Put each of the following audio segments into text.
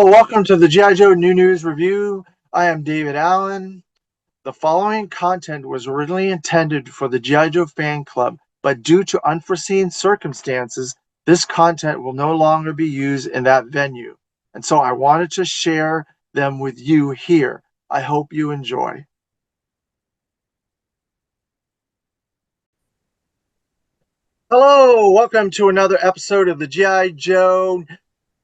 Welcome to the G.I. Joe New News Review. I am David Allen. The following content was originally intended for the G.I. Joe fan club, but due to unforeseen circumstances, this content will no longer be used in that venue. And so I wanted to share them with you here. I hope you enjoy. Hello, welcome to another episode of the G.I. Joe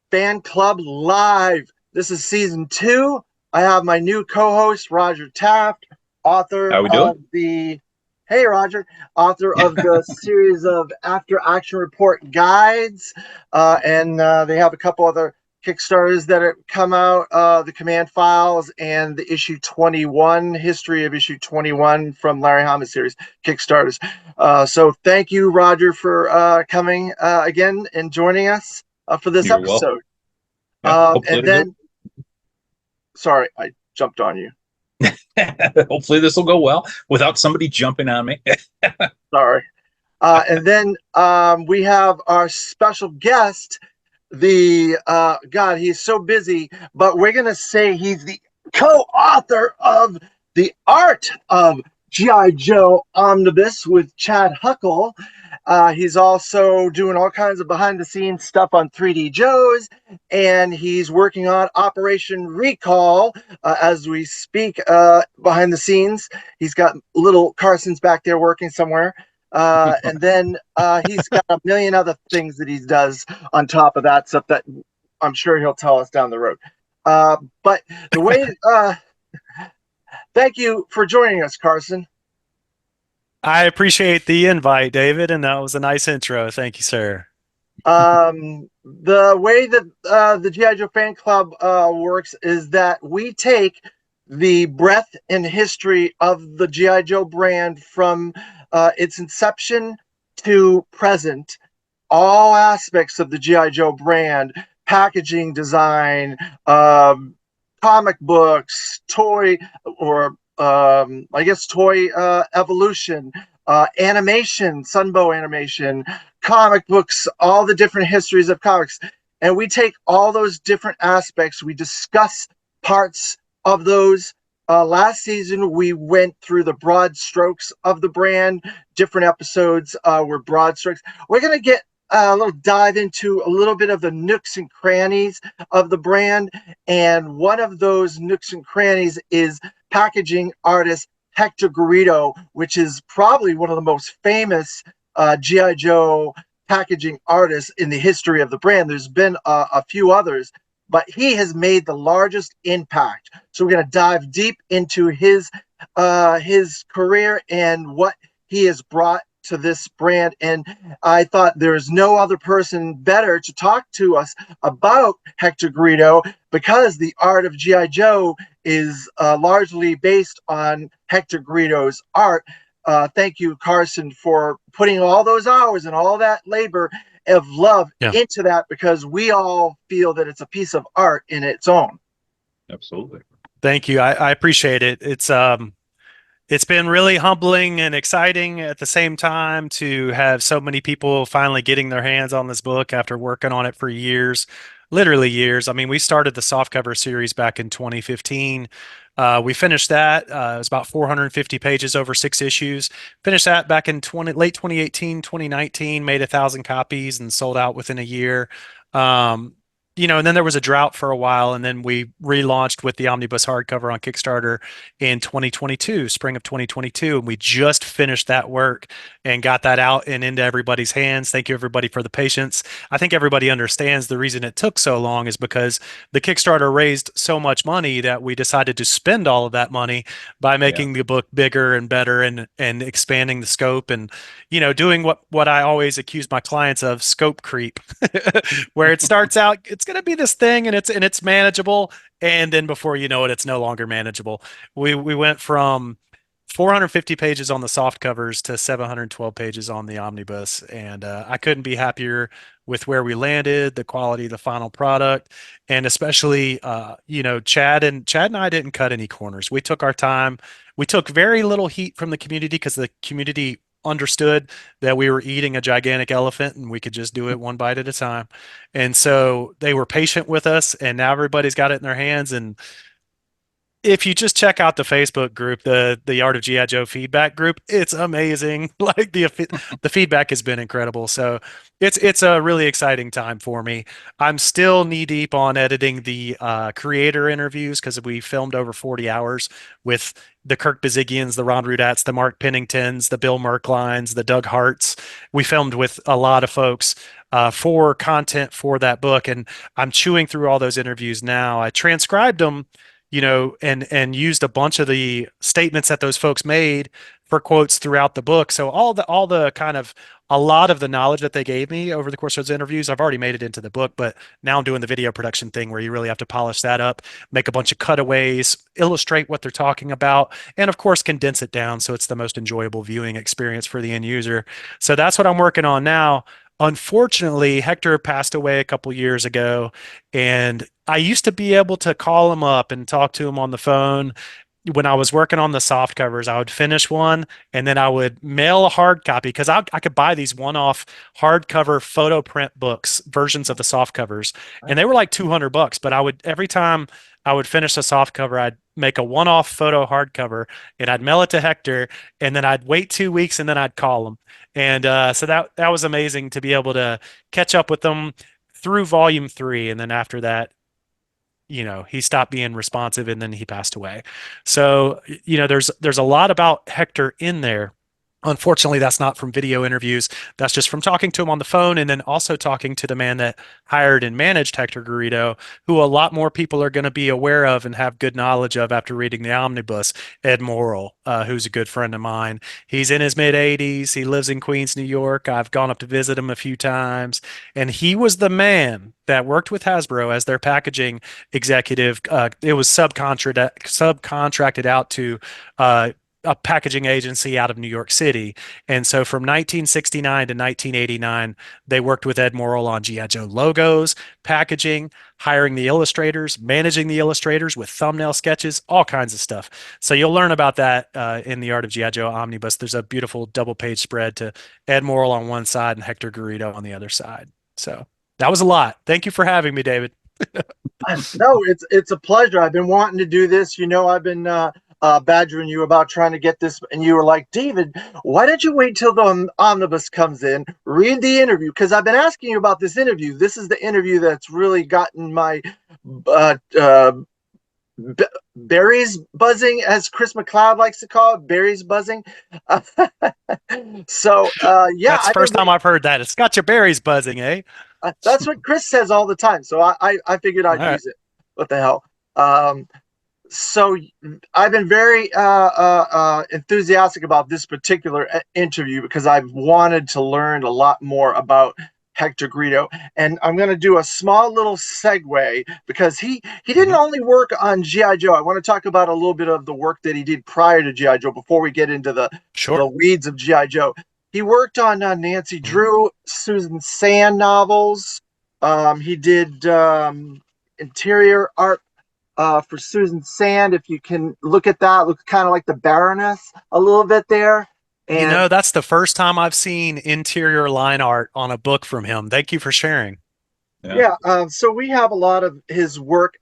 Fan Club Live. This is season 2. I have my new co-host, Roger Taft, author How we doing? of the Hey Roger, author of the series of After Action Report guides, and they have a couple other Kickstarters that are come out, the Command Files and the issue 21, history of issue 21 from Larry Hama series Kickstarters. So thank you, Roger, for coming again and joining us for this You're welcome. episode. Hopefully, And then, sorry, I jumped on you. hopefully this will go well without somebody jumping on me. Sorry. And then we have our special guest, God, he's so busy, but we're going to say he's the co-author of The Art of G.I. Joe Omnibus with Chad Huckle. He's also doing all kinds of behind-the-scenes stuff on 3D Joes, and he's working on Operation Recall as we speak behind the scenes. He's got little Carson's back there working somewhere. And then he's got a million other things that he does on top of that stuff that I'm sure he'll tell us down the road. But the way, thank you for joining us, Carson. I appreciate the invite, David, and that was a nice intro. Thank you, sir. The way that the G.I. Joe Fan Club works is that we take the breadth and history of the G.I. Joe brand from its inception to present, all aspects of the G.I. Joe brand, packaging design, comic books, toy, or toy evolution, animation, Sunbow animation, comic books, all the different histories of comics. And we take all those different aspects, we discuss parts of those. Last season, we went through the broad strokes of the brand. Different episodes were broad strokes. We're going to get a little dive into a little bit of the nooks and crannies of the brand. And one of those nooks and crannies is packaging artist Hector Garido, which is probably one of the most famous G.I. Joe packaging artists in the history of the brand. There's been a few others, but he has made the largest impact. So we're going to dive deep into his career and what he has brought to this brand. And I thought there's no other person better to talk to us about Hector Garido, because the art of G.I. Joe is largely based on Hector Garido's art. Thank you, Carson, for putting all those hours and all that labor of love into that, because we all feel that it's a piece of art in its own. Absolutely. Thank you. I appreciate it. It's been really humbling and exciting at the same time to have so many people finally getting their hands on this book after working on it for years, literally years. I mean, we started the softcover series back in 2015. We finished that. It was about 450 pages over 6 issues. Finished that back in late 2018, 2019, made 1,000 copies and sold out within a year. And then there was a drought for a while, and then we relaunched with the Omnibus hardcover on Kickstarter in 2022, spring of 2022, and we just finished that work and got that out and into everybody's hands. Thank you, everybody, for the patience. I think everybody understands the reason it took so long is because the Kickstarter raised so much money that we decided to spend all of that money by making the book bigger and better and expanding the scope and, doing what I always accuse my clients of, scope creep, where it starts out, it's going to be this thing and it's manageable, and then before you know it, it's no longer manageable. We went from 450 pages on the soft covers to 712 pages on the omnibus, and I couldn't be happier with where we landed, the quality of the final product, and especially Chad and I didn't cut any corners. We took our time. We took very little heat from the community because the community understood that we were eating a gigantic elephant and we could just do it one bite at a time. And so they were patient with us, and now everybody's got it in their hands. And if you just check out the Facebook group, the Art of GI Joe feedback group, it's amazing. Like the feedback has been incredible. So it's a really exciting time for me. I'm still knee deep on editing the creator interviews because we filmed over 40 hours with the Kirk Bazigians, the Ron Rudats, the Mark Penningtons, the Bill Merklines, the Doug Harts. We filmed with a lot of folks for content for that book, and I'm chewing through all those interviews now. I transcribed them, and used a bunch of the statements that those folks made for quotes throughout the book. So all the kind of a lot of the knowledge that they gave me over the course of those interviews, I've already made it into the book, but now I'm doing the video production thing where you really have to polish that up, make a bunch of cutaways, illustrate what they're talking about, and of course condense it down so it's the most enjoyable viewing experience for the end user. So that's what I'm working on now. Unfortunately, Hector passed away a couple years ago, and I used to be able to call him up and talk to him on the phone. When I was working on the soft covers, I would finish one and then I would mail a hard copy because I could buy these one-off hardcover photo print books, versions of the soft covers, and they were like $200. But I would, every time I would finish a soft cover, I'd make a one-off photo hardcover and I'd mail it to Hector, and then I'd wait 2 weeks and then I'd call him. And so that was amazing to be able to catch up with them through volume 3, and then after that, he stopped being responsive and then he passed away. So, there's a lot about Hector in there. Unfortunately, that's not from video interviews. That's just from talking to him on the phone, and then also talking to the man that hired and managed Hector Garido, who a lot more people are going to be aware of and have good knowledge of after reading the omnibus. Ed Morrill, who's a good friend of mine. He's in his mid 80s. He lives in Queens, New York. I've gone up to visit him a few times, and he was the man that worked with Hasbro as their packaging executive. It was subcontracted out to a packaging agency out of New York City. And so from 1969 to 1989, they worked with Ed Morrill on G.I. Joe logos, packaging, hiring the illustrators, managing the illustrators with thumbnail sketches, all kinds of stuff. So you'll learn about that in the Art of G.I. Joe Omnibus. There's a beautiful double-page spread to Ed Morrill on one side and Hector Garido on the other side. So that was a lot. Thank you for having me, David. No, it's a pleasure. I've been wanting to do this. I've been badgering you about trying to get this, and you were like, David, why don't you wait till the omnibus comes in, read the interview? Because I've been asking you about this interview. This is the interview that's really gotten my berries buzzing, as Chris McLeod likes to call it, berries buzzing. So yeah, that's the first time I've heard that. It's got your berries buzzing, eh? That's what Chris says all the time. So I figured I'd use it. What the hell? So I've been very enthusiastic about this particular interview because I've wanted to learn a lot more about Hector Garido, and I'm going to do a small little segue because he didn't only work on G.I. Joe. I want to talk about a little bit of the work that he did prior to G.I. Joe before we get into the weeds of G.I. Joe. He worked on Nancy Drew, Susan Sand novels. He did interior art for Susan Sand. If you can look at that, looks kind of like the Baroness a little bit there. And that's the first time I've seen interior line art on a book from him. Thank you for sharing. Yeah. So we have a lot of his work,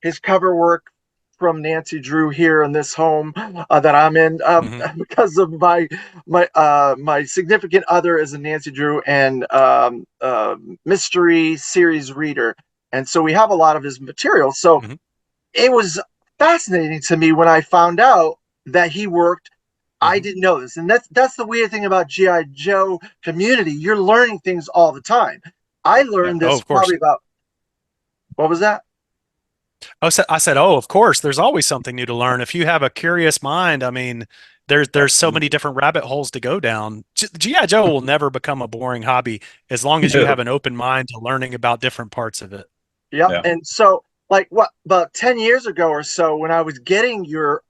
his cover work from Nancy Drew here in this home that I'm in because of my significant other is a Nancy Drew and mystery series reader. And so we have a lot of his material. So it was fascinating to me when I found out that he worked. I didn't know this. And that's the weird thing about G.I. Joe community. You're learning things all the time. I learned this probably about, what was that? I said, of course, there's always something new to learn. If you have a curious mind, I mean, there's so many different rabbit holes to go down. G.I. Joe will never become a boring hobby as long as you have an open mind to learning about different parts of it. Yeah. And so, like, about 10 years ago or so, when I was getting your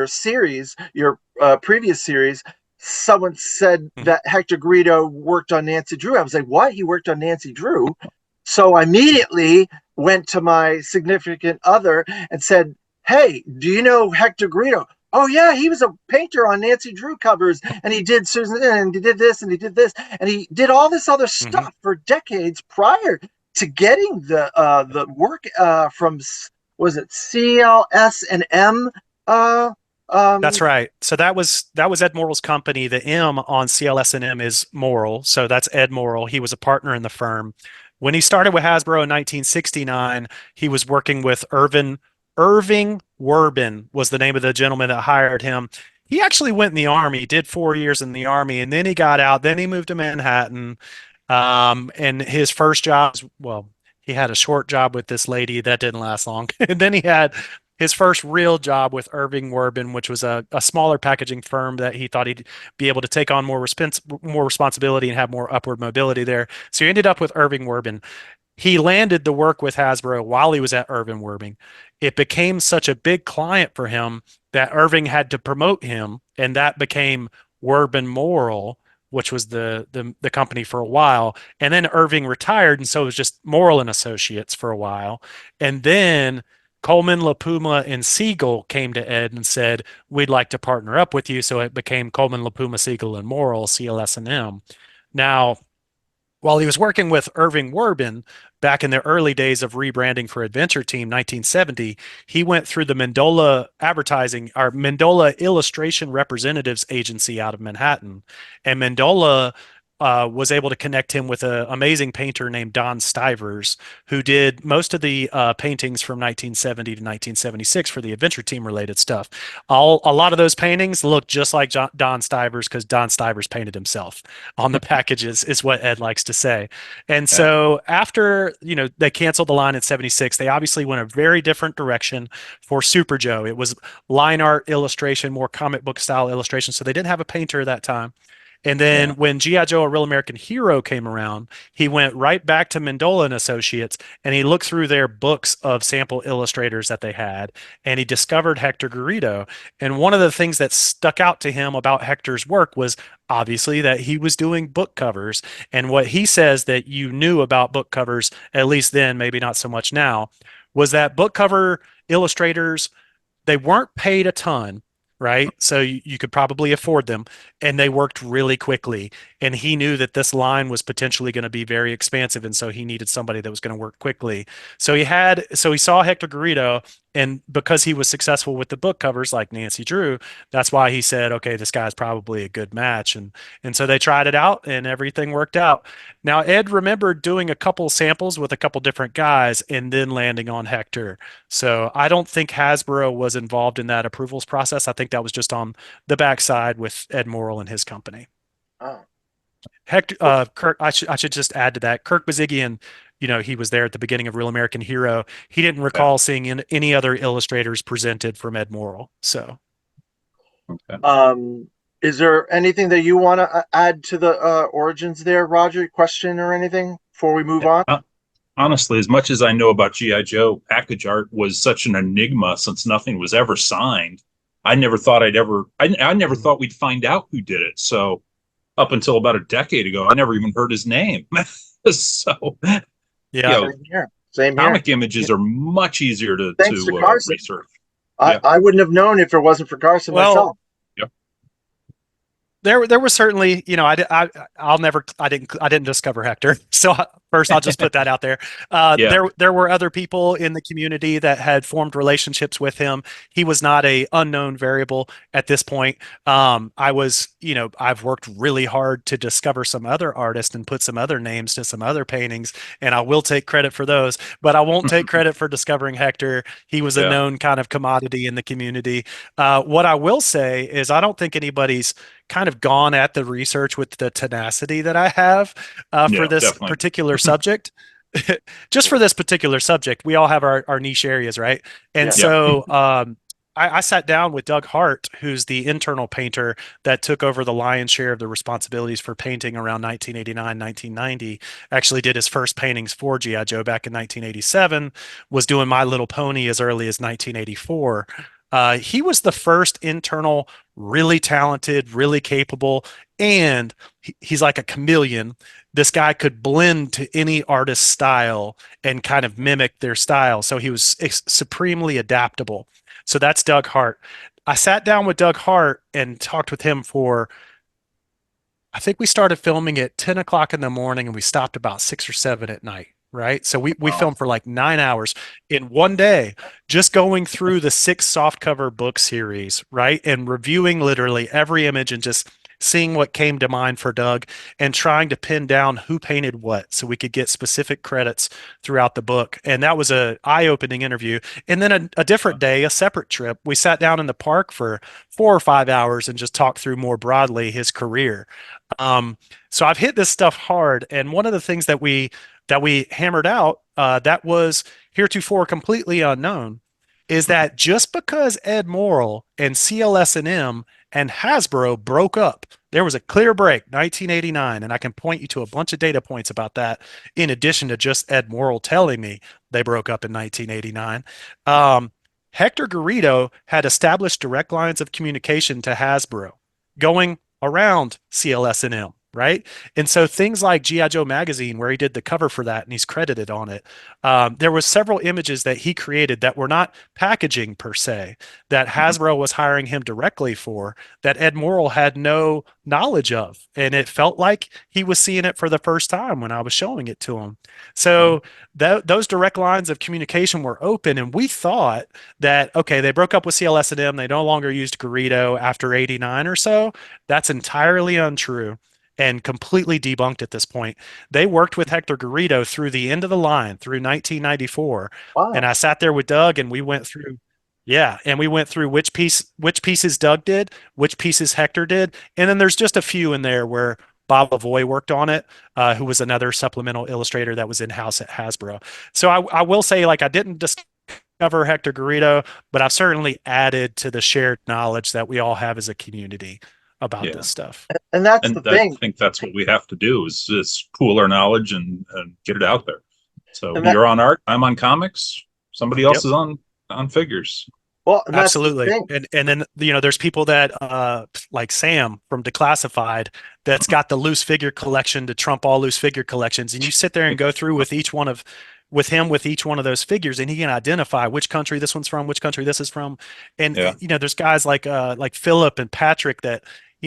series, your previous series, someone said that Hector Garido worked on Nancy Drew. I was like, what? He worked on Nancy Drew? So I immediately went to my significant other and said, hey, do you know Hector Garido? Oh yeah, he was a painter on Nancy Drew covers, and he did Susan, and he did this, and he did this, and he did all this other Mhm. stuff for decades prior to getting the work from was it CLS and M? Uh, That's um, right. So that was Ed Morrill's company. The M on CLS&M is Morrill. So that's Ed Morrill. He was a partner in the firm. When he started with Hasbro in 1969, he was working with Irving Werbin was the name of the gentleman that hired him. He actually went in the army, did 4 years in the army, and then he got out. Then he moved to Manhattan. And his first job, well, he had a short job with this lady that didn't last long. And then he had his first real job with Irving Werbin, which was a smaller packaging firm that he thought he'd be able to take on more responsibility and have more upward mobility there. So he ended up with Irving Werbin. He landed the work with Hasbro while he was at Irving Werbing. It became such a big client for him that Irving had to promote him, and that became Werbin Morrill, which was the company for a while. And then Irving retired, and so it was just Morrill and Associates for a while. And then Coleman, LaPuma, and Siegel came to Ed and said, "We'd like to partner up with you." So it became Coleman, LaPuma, Siegel, and Morrill, CLS&M. Now, while he was working with Irving Werbin back in the early days of rebranding for Adventure Team 1970, he went through the Mendola Advertising or Mendola Illustration Representatives Agency out of Manhattan. And Mendola was able to connect him with an amazing painter named Don Stivers, who did most of the paintings from 1970 to 1976 for the Adventure Team related stuff. A lot of those paintings look just like Don Stivers because Don Stivers painted himself on the packages, is what Ed likes to say. And Yeah. so after, they canceled the line in 76, they obviously went a very different direction for Super Joe. It was line art illustration, more comic book style illustration. So they didn't have a painter at that time. And then Yeah. when G.I. Joe, A Real American Hero came around, he went right back to Mendola and Associates and he looked through their books of sample illustrators that they had and he discovered Hector Garido. And one of the things that stuck out to him about Hector's work was obviously that he was doing book covers. And what he says that you knew about book covers, at least then, maybe not so much now, was that book cover illustrators, they weren't paid a ton, right? So you could probably afford them, and they worked really quickly. And he knew that this line was potentially going to be very expansive, and so he needed somebody that was going to work quickly. So he saw Hector Garrido, and because he was successful with the book covers like Nancy Drew, that's why he said, "Okay, this guy's probably a good match." And so they tried it out, and everything worked out. Now Ed remembered doing a couple samples with a couple different guys, and then landing on Hector. So I don't think Hasbro was involved in that approvals process. I think that was just on the backside with Ed Morrill and his company. oh, Hector, Kirk, I should just add to that. Kirk Bazigian, he was there at the beginning of Real American Hero. He didn't Yeah. recall seeing any other illustrators presented from Ed Morrill. So Okay. is there anything that you want to add to the origins there, Roger? Question or anything before we move Yeah. on? Honestly, as much as I know about GI Joe, package art was such an enigma since nothing was ever signed. I never thought I never thought we'd find out who did it. So up until about a decade ago, I never even heard his name. So, you yeah, know, Same here. Same here. comic images are much easier to Thanks to Carson. research. I, Yeah. I wouldn't have known if it wasn't for Carson well, myself. Yeah. there was certainly, I didn't discover Hector. So first, I'll just put that out there. Yeah. There were other people in the community that had formed relationships with him. He was not a unknown variable at this point. I've worked really hard to discover some other artists and put some other names to some other paintings, and I will take credit for those, but I won't take credit for discovering Hector. He was a Yeah. known kind of commodity in the community. What I will say is I don't think anybody's kind of gone at the research with the tenacity that I have for Yeah, this definitely. particular subject. Just for this particular subject, we all have our niche areas, right? And Yeah. Yeah. so I sat down with Doug Hart, who's the internal painter that took over the lion's share of the responsibilities for painting around 1989, 1990. Actually did his first paintings for G.I. Joe back in 1987, was doing My Little Pony as early as 1984. He was the first internal, really talented, really capable, and he's like a chameleon. This guy could blend to any artist's style and kind of mimic their style. So he was supremely adaptable. So that's Doug Hart. I sat down with Doug Hart and talked with him for, I think we started filming at 10 o'clock in the morning and we stopped about 6 or 7 at night. Right. So we Wow. filmed for like 9 hours in one day, just going through the 6 softcover book series. Right. And reviewing literally every image and just seeing what came to mind for Doug and trying to pin down who painted what so we could get specific credits throughout the book. And that was a eye-opening interview. And then a different day, a separate trip, we sat down in the park for 4 or 5 hours and just talked through more broadly his career. So I've hit this stuff hard, and one of the things that we hammered out that was heretofore completely unknown is that just because Ed Morrill and CLS&M and Hasbro broke up, there was a clear break, 1989, and I can point you to a bunch of data points about that, in addition to just Ed Morrill telling me they broke up in 1989. Hector Garido had established direct lines of communication to Hasbro, going around CLS&M, right? And so things like G.I. Joe magazine, where he did the cover for that and he's credited on it, there was several images that he created that were not packaging per se, that Hasbro was hiring him directly for, that Ed Morrill had no knowledge of. And it felt like he was seeing it for the first time when I was showing it to him. So those direct lines of communication were open, and we thought that, okay, they broke up with CLS&M, they no longer used Garrido after 89 or so. That's entirely untrue and completely debunked at this point. They worked with Hector Garido through the end of the line, through 1994. And Wow. I sat there with Doug and we went through, yeah, and we went through which pieces Doug did, which pieces Hector did. And then there's just a few in there where Bob Lavoie worked on it, who was another supplemental illustrator that was in-house at Hasbro. So I will say, like, I didn't discover Hector Garido, but I've certainly added to the shared knowledge that we all have as a community about Yeah. this stuff. And that's the And I thing. think that's what we have to do is pool our knowledge and get it out there. So And that, you're on art, I'm on comics, somebody else Yep. is on figures. well, and that's the Absolutely. thing. And then, there's people that like Sam from Declassified, that's got the loose figure collection to trump all loose figure collections. And you sit there and go through with each one of those figures, and he can identify which country this one's from, which country this is from. And Yeah. there's guys like Philip and Patrick that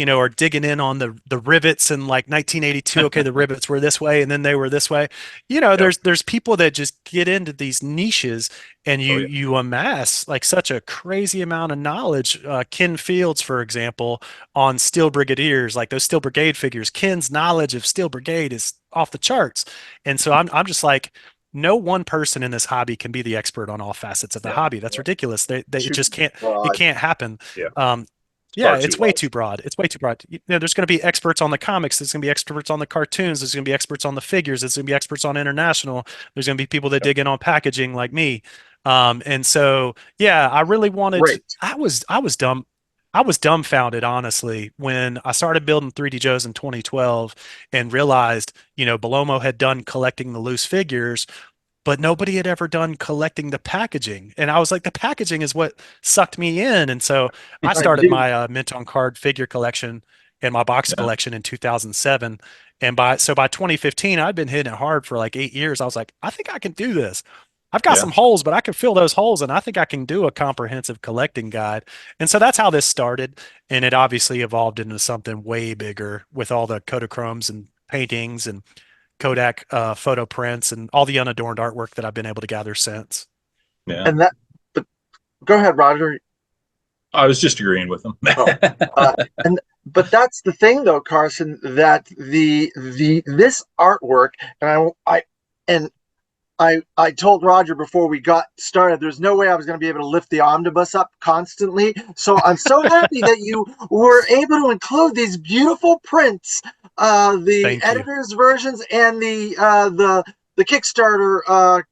are digging in on the rivets in like 1982. Okay, the rivets were this way and then they were this way. Yep. There's people that just get into these niches, and Oh you yeah. you amass like such a crazy amount of knowledge. Ken Fields, for example, on Steel Brigadiers, like those Steel Brigade figures, Ken's knowledge of Steel Brigade is off the charts. And so I'm just like, no one person in this hobby can be the expert on all facets of the Yeah. hobby. That's ridiculous. It Too just can't, it broad. can't happen. Yeah. Um, yeah, Far too it's way wide. too broad. It's way too broad. There's going to be experts on the comics. There's going to be experts on the cartoons. There's going to be experts on the figures. There's going to be experts on international. There's going to be people that Yep. dig in on packaging like me. And so, yeah, I really wanted. Great. I was dumb. I was dumbfounded, honestly, when I started building 3D Joes in 2012 and realized, Belomo had done collecting the loose figures, but nobody had ever done collecting the packaging. And I was like, the packaging is what sucked me in. And so I Right. started my Mint on Card figure collection and my box Yeah. collection in 2007. And by 2015, I'd been hitting it hard for like 8 years. I was like, I think I can do this. I've got Yeah. some holes, but I can fill those holes, and I think I can do a comprehensive collecting guide. And so that's how this started. And it obviously evolved into something way bigger with all the Kodachromes and paintings and Kodak photo prints and all the unadorned artwork that I've been able to gather since. Yeah. And that, but go ahead, Roger. I was just agreeing with them. Oh, and but that's the thing, though, Carson, that this artwork, and and I told Roger before we got started, there's no way I was going to be able to lift the omnibus up constantly. So I'm so happy that you were able to include these beautiful prints, the Thank you. editor's versions and the Kickstarter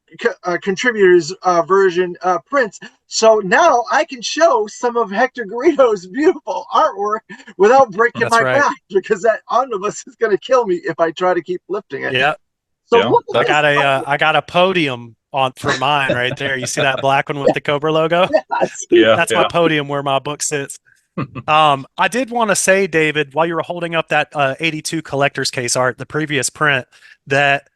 contributors version prints. So now I can show some of Hector Garido's beautiful artwork without breaking That's my right. back, because that omnibus is going to kill me if I try to keep lifting it. Yeah. So Yeah. look at this. I got a podium on for mine right there. You see that black one with the Cobra logo? Yes. Yeah. That's my podium where my book sits. I did want to say, David, while you were holding up that 82 collector's case art, the previous print, that,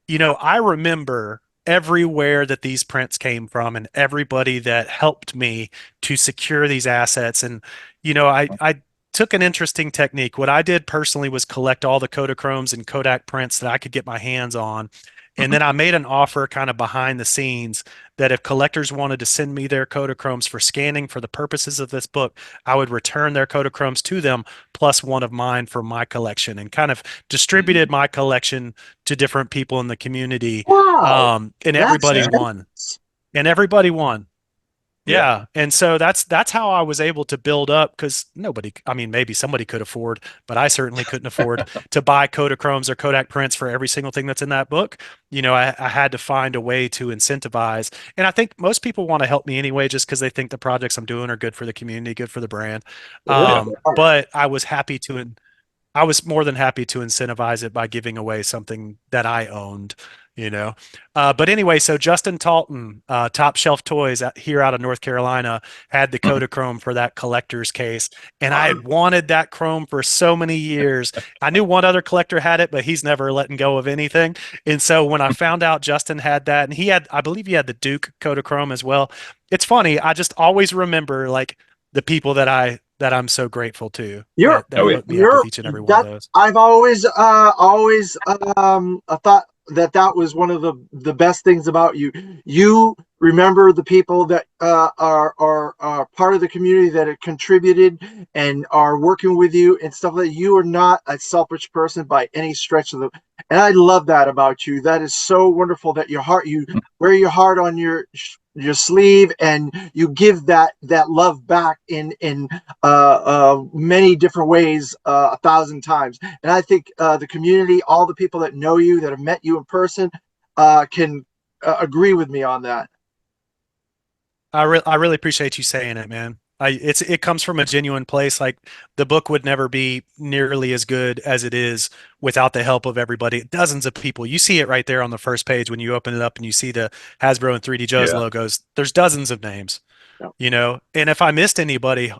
I remember everywhere that these prints came from and everybody that helped me to secure these assets. And, I took an interesting technique. What I did personally was collect all the Kodachromes and Kodak prints that I could get my hands on. And then I made an offer kind of behind the scenes that if collectors wanted to send me their Kodachromes for scanning for the purposes of this book, I would return their Kodachromes to them plus one of mine for my collection, and kind of distributed my collection to different people in the community. Wow, And that's everybody Yeah. won. generous. And everybody won. Yeah. Yeah. And so that's how I was able to build up, because I mean, maybe somebody could afford, but I certainly couldn't afford to buy Kodachromes or Kodak prints for every single thing that's in that book. I had to find a way to incentivize. And I think most people want to help me anyway, just because they think the projects I'm doing are good for the community, good for the brand. Yeah, Yeah. they are. But I was more than happy to incentivize it by giving away something that I owned, you know. But anyway, so Justin Talton, Top Shelf Toys here out of North Carolina, had the Mhm. Kodachrome for that collector's case. And I had wanted that chrome for so many years. I knew one other collector had it, but he's never letting go of anything. And so when I found out Justin had that, and I believe he had the Duke Kodachrome as well. It's funny, I just always remember like the people that I'm so grateful to You're that Oh, yeah. hooked me up with you're each and every one of that those. I've always thought that was one of the best things about you. You remember the people that are part of the community that have contributed and are working with you and stuff like that. You are not a selfish person by any stretch of the. And I love that about you. That is so wonderful that you wear your heart on your sleeve, and you give that love back in many different ways, 1,000 times. And I think the community, all the people that know you, that have met you in person, can agree with me on that. I really appreciate you saying it, man. It comes from a genuine place. Like, the book would never be nearly as good as it is without the help of everybody. Dozens of people. You see it right there on the first page when you open it up and you see the Hasbro and 3D Joe's Yeah. logos. There's dozens of names, Yeah. And if I missed anybody,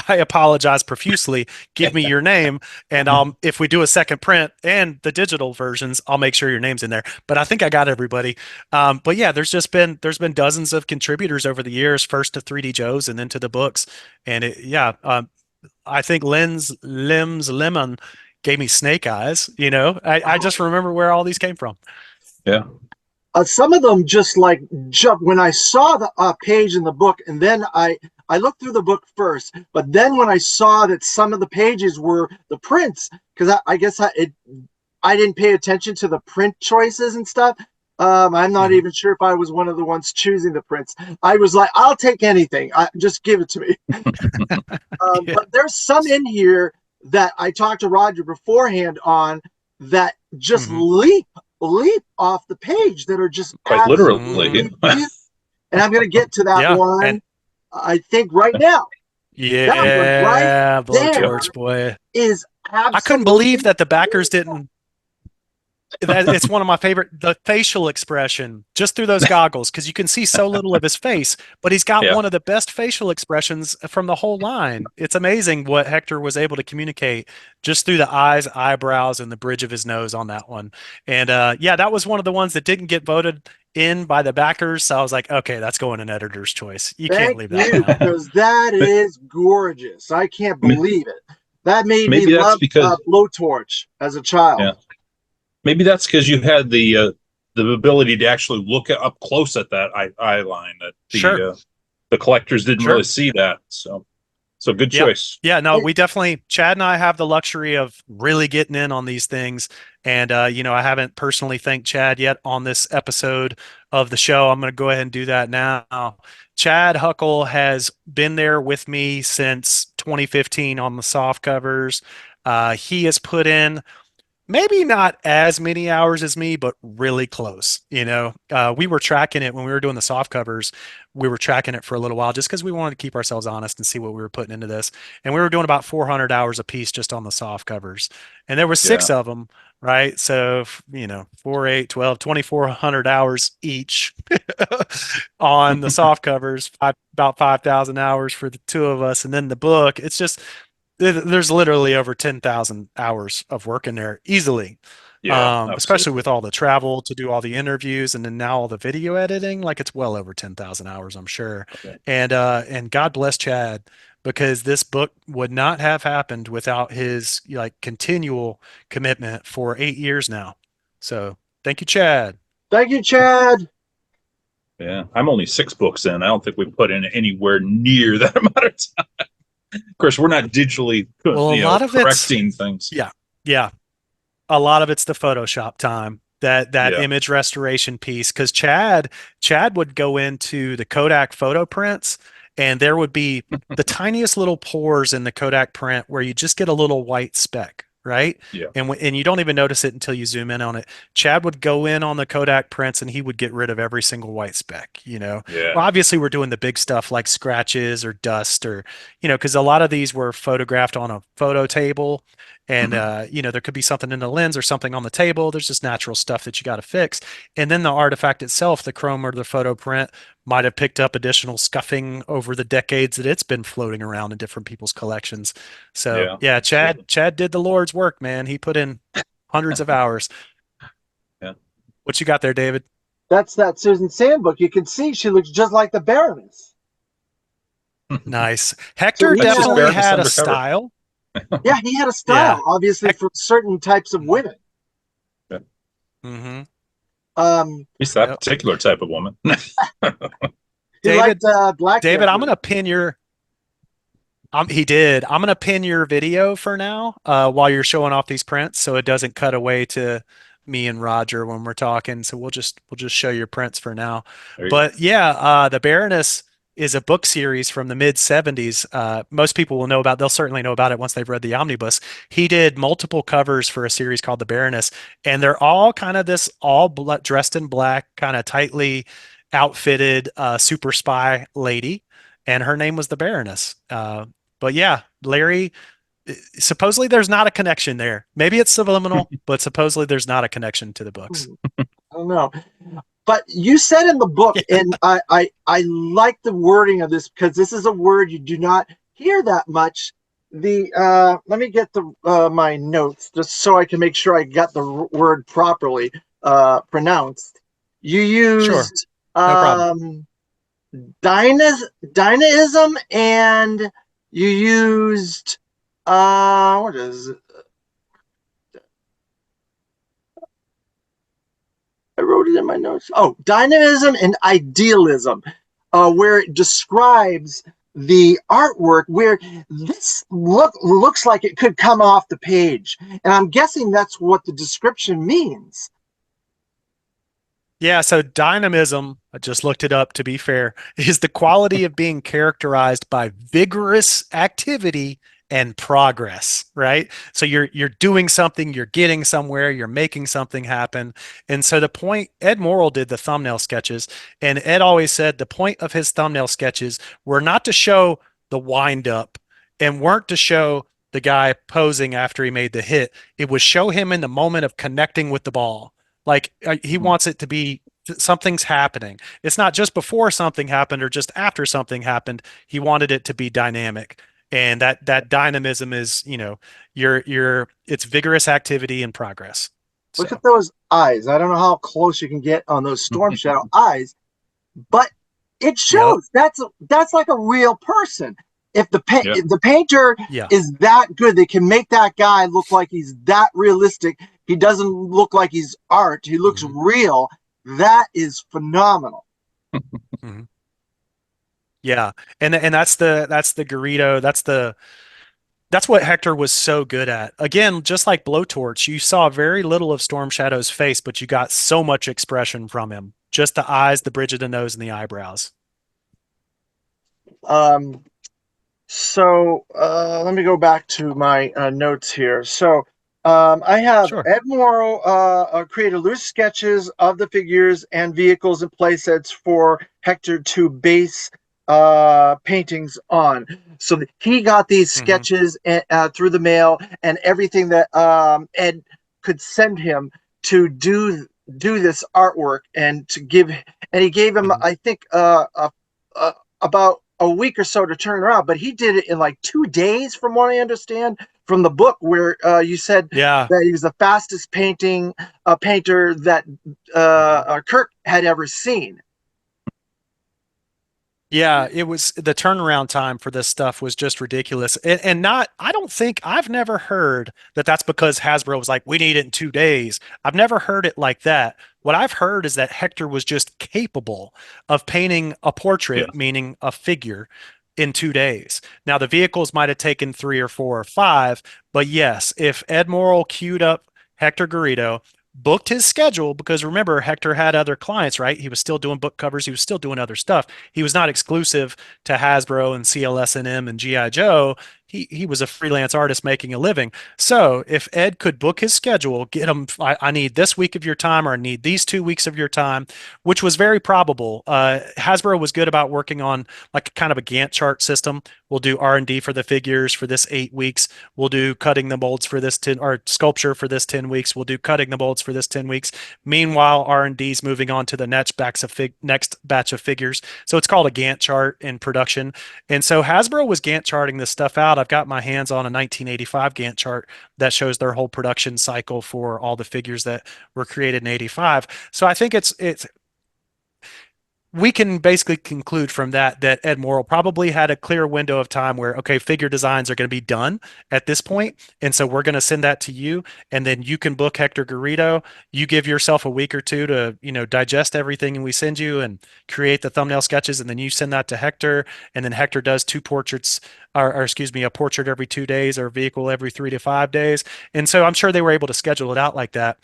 I apologize profusely. Give me your name, and if we do a second print and the digital versions, I'll make sure your name's in there. But I think I got everybody. But yeah, there's been dozens of contributors over the years, first to 3D Joe's and then to the books. And I think Limbs Lemon gave me snake eyes. I just remember where all these came from. Yeah. Some of them just like jump when I saw the page in the book, and then I looked through the book first, but then when I saw that some of the pages were the prints, because I guess I didn't pay attention to the print choices and stuff. I'm not Mhm. even sure if I was one of the ones choosing the prints. I was like, I'll take anything. Just give it to me. Yeah. But there's some in here that I talked to Roger beforehand on that just Mhm. leap off the page that are just Quite Mhm. literally. absolutely beautiful. And I'm going to get to that Yeah. And one, I think, right now. That one right yeah, there Yep. blowtorch boy. is I couldn't believe absolutely that the backers didn't. That it's one of my favorite, the facial expression just through those goggles, because you can see so little of his face, but he's got Yeah. one of the best facial expressions from the whole line. It's amazing what Hector was able to communicate just through the eyes, eyebrows, and the bridge of his nose on that one. And yeah, that was one of the ones that didn't get voted in by the backers. So I was like, okay, that's going in editor's choice. You can't Thank leave that one you, out. because that is gorgeous. I can't believe it. That made me Maybe that's love because, Blowtorch as a child. yeah, maybe that's because you had the ability to actually look up close at that eye line that Sure, the collectors didn't really sure. see that. So good Yep. choice. Yeah, no, It, we definitely, Chad and I have the luxury of really getting in on these things. And, I haven't personally thanked Chad yet on this episode of the show. I'm going to go ahead and do that now. Chad Huckle has been there with me since 2015 on the soft covers. He has put in maybe not as many hours as me, but really close. We were tracking it when we were doing the soft covers. We were tracking it for a little while just because we wanted to keep ourselves honest and see what we were putting into this. And we were doing about 400 hours a piece just on the soft covers. And there were Yeah. six of them, right? So, 4, 8, 12, 2,400 hours each on the soft covers, about 5,000 hours for the two of us. And then the book, there's literally over 10,000 hours of work in there easily, Yeah, absolutely. Especially with all the travel to do all the interviews and then now all the video editing. Like it's well over 10,000 hours, I'm sure. Yeah. And God bless Chad, because this book would not have happened without his like continual commitment for 8 years now. So thank you, Chad. Thank you, Chad. Yeah, I'm only 6 books in. I don't think we put in anywhere near that amount of time. Of course, we're not digitally, Well, a lot of it's, correcting things. yeah, yeah. A lot of it's the Photoshop time, that Yeah. image restoration piece. Because Chad would go into the Kodak photo prints, and there would be the tiniest little pores in the Kodak print where you just get a little white speck, right? Yeah. And you don't even notice it until you zoom in on it. Chad would go in on the Kodak prints and he would get rid of every single white speck, you know. Yeah. Well, obviously we're doing the big stuff like scratches or dust or, you know, because a lot of these were photographed on a photo table, and you know, there could be something in the lens or something on the table. There's just natural stuff that you got to fix. And then the artifact itself, the chrome or the photo print, might have picked up additional scuffing over the decades that it's been floating around in different people's collections. So Yeah. yeah, Absolutely. Chad did the Lord's work, man. He put in hundreds of hours. Yeah. What you got there, David? That's that Susan Sand book. You can see she looks just like the Baroness. Nice. So Hector he That's just had, definitely Baroness had a undercover. style. yeah, he had a Yeah. style, obviously, Hec- for certain types of women. Yeah. mm-hmm. Um, At least that Yep. particular type of woman. he David, liked black-haired David, I'm women. gonna pin your he did. I'm gonna pin your video for now, while you're showing off these prints, so it doesn't cut away to me and Roger when we're talking. So we'll just show your prints for now. There you go. But yeah, the Baroness is a book series from the mid '70s. Most people will know about. They'll certainly know about it once they've read the omnibus. He did multiple covers for a series called the Baroness, and they're all kind of this dressed in black, kind of tightly outfitted super spy lady, and her name was the Baroness. But yeah, Larry, supposedly there's not a connection there. Maybe it's subliminal, but supposedly there's not a connection to the books. I don't know. But you said in the book, Yeah. and I like the wording of this because this is a word you do not hear that much. Let me get the my notes just so I can make sure I got the word properly pronounced. You Sure, used no problem. Dynaism, and you used what is it? I wrote it in my notes. Oh, dynamism and idealism, where it describes the artwork where this looks like it could come off the page. And I'm guessing that's what the description means. Yeah, so dynamism, I just looked it up to be fair, is the quality of being characterized by vigorous activity and progress, right? So you're doing something, you're getting somewhere, you're making something happen. And so the point, Ed Morrill did the thumbnail sketches, and Ed always said the point of his thumbnail sketches were not to show the wind up and weren't to show the guy posing after he made the hit. It was show him in the moment of connecting with the ball. Like he wants it to be something's happening. It's not just before something happened or just after something happened. He wanted it to be dynamic. And that dynamism is, you know, your it's vigorous activity and progress. Look at So, those eyes. I don't know how close you can get on those Storm Shadow eyes, but it yep. shows that's like a real person. If Yeah. the painter Yeah. is that good, they can make that guy look like he's that realistic. He doesn't look like he's art. He looks Mhm. real. That is phenomenal. Mhm. Yeah. And that's the Garrido, that's what Hector was so good at. Again, just like Blowtorch, you saw very little of Storm Shadow's face, but you got so much expression from him. Just the eyes, the bridge of the nose, and the eyebrows. Um, let me go back to my notes here. So I have Sure. Ed Morrow created loose sketches of the figures and vehicles and playsets for Hector to base paintings on. So he got these Hmm. sketches through the mail and everything that Ed could send him to do this artwork and to give. And he gave him, Hmm. I think, about a week or so to turn it around, but he did it in like 2 days, from what I understand. from the book where you said Yeah. that he was the fastest painter that Kirk had ever seen. Yeah, it was the turnaround time for this stuff was just ridiculous. And not, I don't think I've never heard that that's because Hasbro was like, we need it in 2 days. I've never heard it like that. What I've heard is that Hector was just capable of painting a Yeah. portrait, meaning a figure, in 2 days. Now, the vehicles might have taken 3 or 4 or 5, but yes, if Ed Morrill queued up Hector Garrido, booked his schedule, because remember, Hector had other clients, right? He was still doing book covers, he was still doing other stuff. He was not exclusive to Hasbro and CLSNM and GI Joe. He was a freelance artist making a living. So if Ed could book his schedule, get him, I need this week of your time, or I need these 2 weeks of your time, which was very probable. Hasbro was good about working on like kind of a Gantt chart system. We'll do R&D for the figures for this 8 weeks. We'll do cutting the molds for this 10, or sculpture for this 10 weeks. We'll do cutting the molds for this 10 weeks. Meanwhile, R&D is moving on to the next batch of figures. So it's called a Gantt chart in production. And so Hasbro was Gantt charting this stuff out. I've got my hands on a 1985 Gantt chart that shows their whole production cycle for all the figures that were created in 85. So I think it's we can basically conclude from that that Ed Morrill probably had a clear window of time where, okay, figure designs are going to be done at this point, and so we're going to send that to you, and then you can book Hector Garrido. You give yourself a week or two to, digest everything, and we send you and create the thumbnail sketches, and then you send that to Hector, and then Hector does two portraits, or excuse me, a portrait every 2 days, or a vehicle every 3 to 5 days, and so I'm sure they were able to schedule it out like that.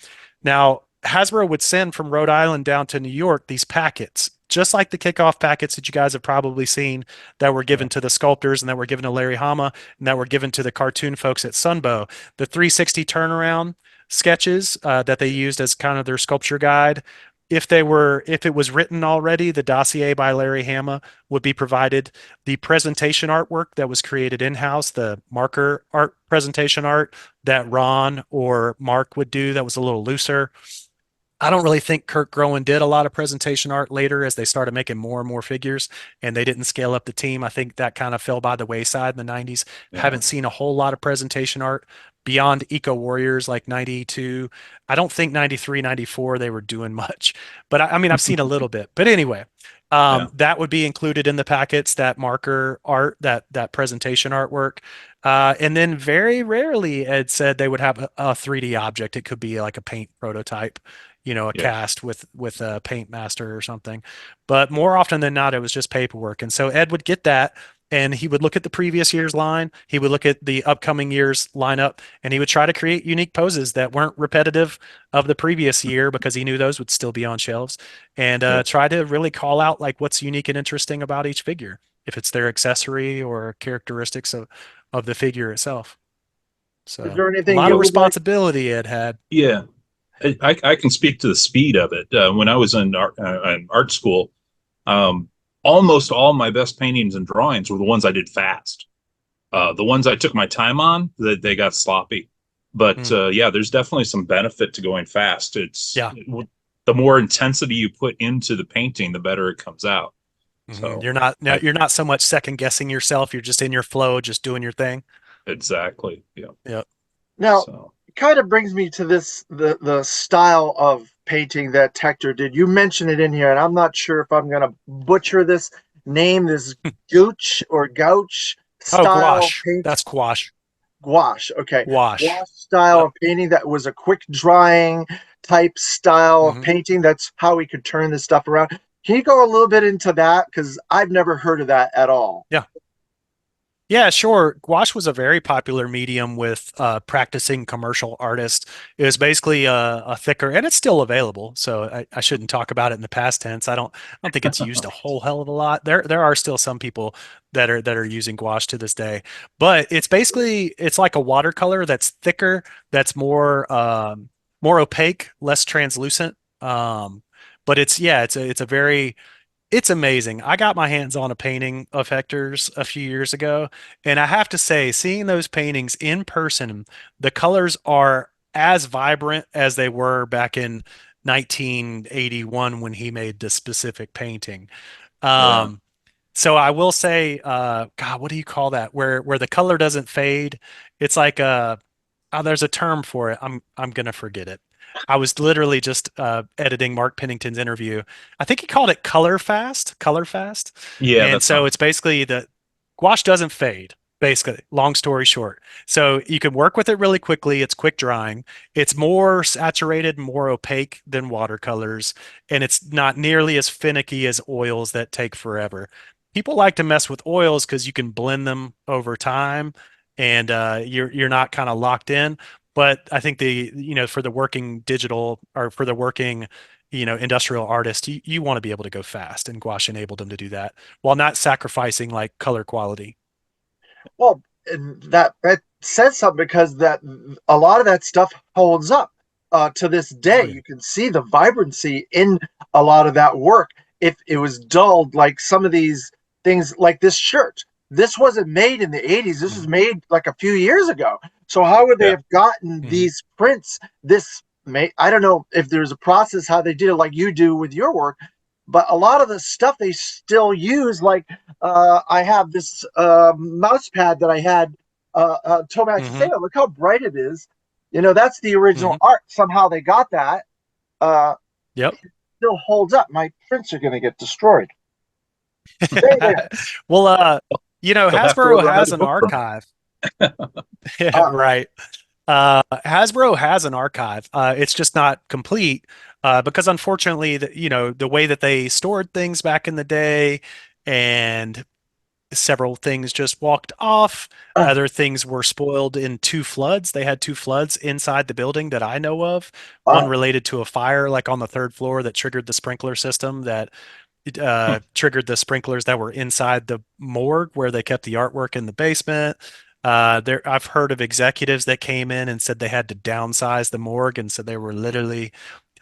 Now, Hasbro would send from Rhode Island down to New York these packets, just like the kickoff packets that you guys have probably seen, that were given Yeah. to the sculptors and that were given to Larry Hama and that were given to the cartoon folks at Sunbow. The 360 turnaround sketches that they used as kind of their sculpture guide. If it was written already, the dossier by Larry Hama would be provided. The presentation artwork that was created in-house, the marker art presentation art that Ron or Mark would do, that was a little looser. I don't really think Kirk Groen did a lot of presentation art later as they started making more and more figures and they didn't scale up the team. I think that kind of fell by the wayside in the 90s. Yeah. Haven't seen a whole lot of presentation art beyond Eco Warriors like 92. I don't think 93, 94 they were doing much, but I mean, I've seen a little bit. But anyway, Yeah. that would be included in the packets, that marker art, that presentation artwork. And then very rarely, Ed said they would have a 3D object. It could be like a paint prototype, a Yeah. cast with a paint master or something. But more often than not, it was just paperwork. And so Ed would get that and he would look at the previous year's line. He would look at the upcoming year's lineup and he would try to create unique poses that weren't repetitive of the previous year because he knew those would still be on shelves, and Yeah. try to really call out like what's unique and interesting about each figure, if it's their accessory or characteristics of the figure itself. Is So there a anything lot you of would like? responsibility Ed had. Yeah. I can speak to the speed of it. When I was in art school, um, almost all my best paintings and drawings were the ones I did fast. The ones I took my time on, they got sloppy. But Mm, yeah, there's definitely some benefit to going fast. yeah. The more intensity you put into the painting, the better it comes out. Mhm. So You're not I you're not so much second guessing yourself. You're just in your flow, just doing your thing. exactly. Yeah. Yep. Now, So it kind of brings me to the style of painting that Hector did. You mentioned it in here, and I'm not sure if I'm going to butcher this name, this Gooch or Gouch Oh, style gouache. paint. That's gouache. Gouache, okay. Gouache. Gouache style Yep. of painting that was a quick drying type style of Hmm. painting. That's how we could turn this stuff around. Can you go a little bit into that? Because I've never heard of that at all. Yeah. Yeah, sure. Gouache was a very popular medium with practicing commercial artists. It was basically a thicker, and it's still available. So I shouldn't talk about it in the past tense. I don't think it's used a whole hell of a lot. There are still some people that are using gouache to this day, but it's like a watercolor that's thicker, that's more opaque, less translucent. But it's amazing. I got my hands on a painting of Hector's a few years ago, and I have to say, seeing those paintings in person, the colors are as vibrant as they were back in 1981 when he made the specific painting. yeah. Um, So I will say, God, what do you call that? Where the color doesn't fade? It's like there's a term for it. I'm gonna forget it. I was literally just editing Mark Pennington's interview. I think he called it color fast. Yeah, And that so sounds. it's basically the gouache doesn't fade, basically, long story short. So you can work with it really quickly. It's quick drying. It's more saturated, more opaque than watercolors, and it's not nearly as finicky as oils that take forever. People like to mess with oils because you can blend them over time and you're not kind of locked in. But I think for the working digital or for the working, industrial artist, you want to be able to go fast, and gouache enabled them to do that while not sacrificing like color quality. Well, that says something because that a lot of that stuff holds up to this day. Oh yeah. You can see the vibrancy in a lot of that work. If it was dulled, like some of these things, like this shirt, this wasn't made in the '80s. This was Mhm. made like a few years ago. So how would they Yeah. have gotten Mhm. these prints? This may I don't know if there's a process how they did it, like you do with your work, but a lot of the stuff they still use, like I have this mouse pad that I had Tomax to say, Mhm. oh, look how bright it is. That's the original Mhm. art. Somehow they got that. Uh, Yep. Still holds up. My prints are going to get destroyed. There, there. Well, They'll have to Hasbro order has another an book from me. archive. Yeah, Uh, right. Hasbro has an archive. It's just not complete because unfortunately, the way that they stored things back in the day, and several things just walked off. uh, Other things were spoiled in two floods. They had two floods inside the building that I know of. One uh, related to a fire, like on the third floor, that triggered the sprinkler system that Hmm. triggered the sprinklers that were inside the morgue where they kept the artwork in the basement. I've heard of executives that came in and said they had to downsize the morgue, and so they were literally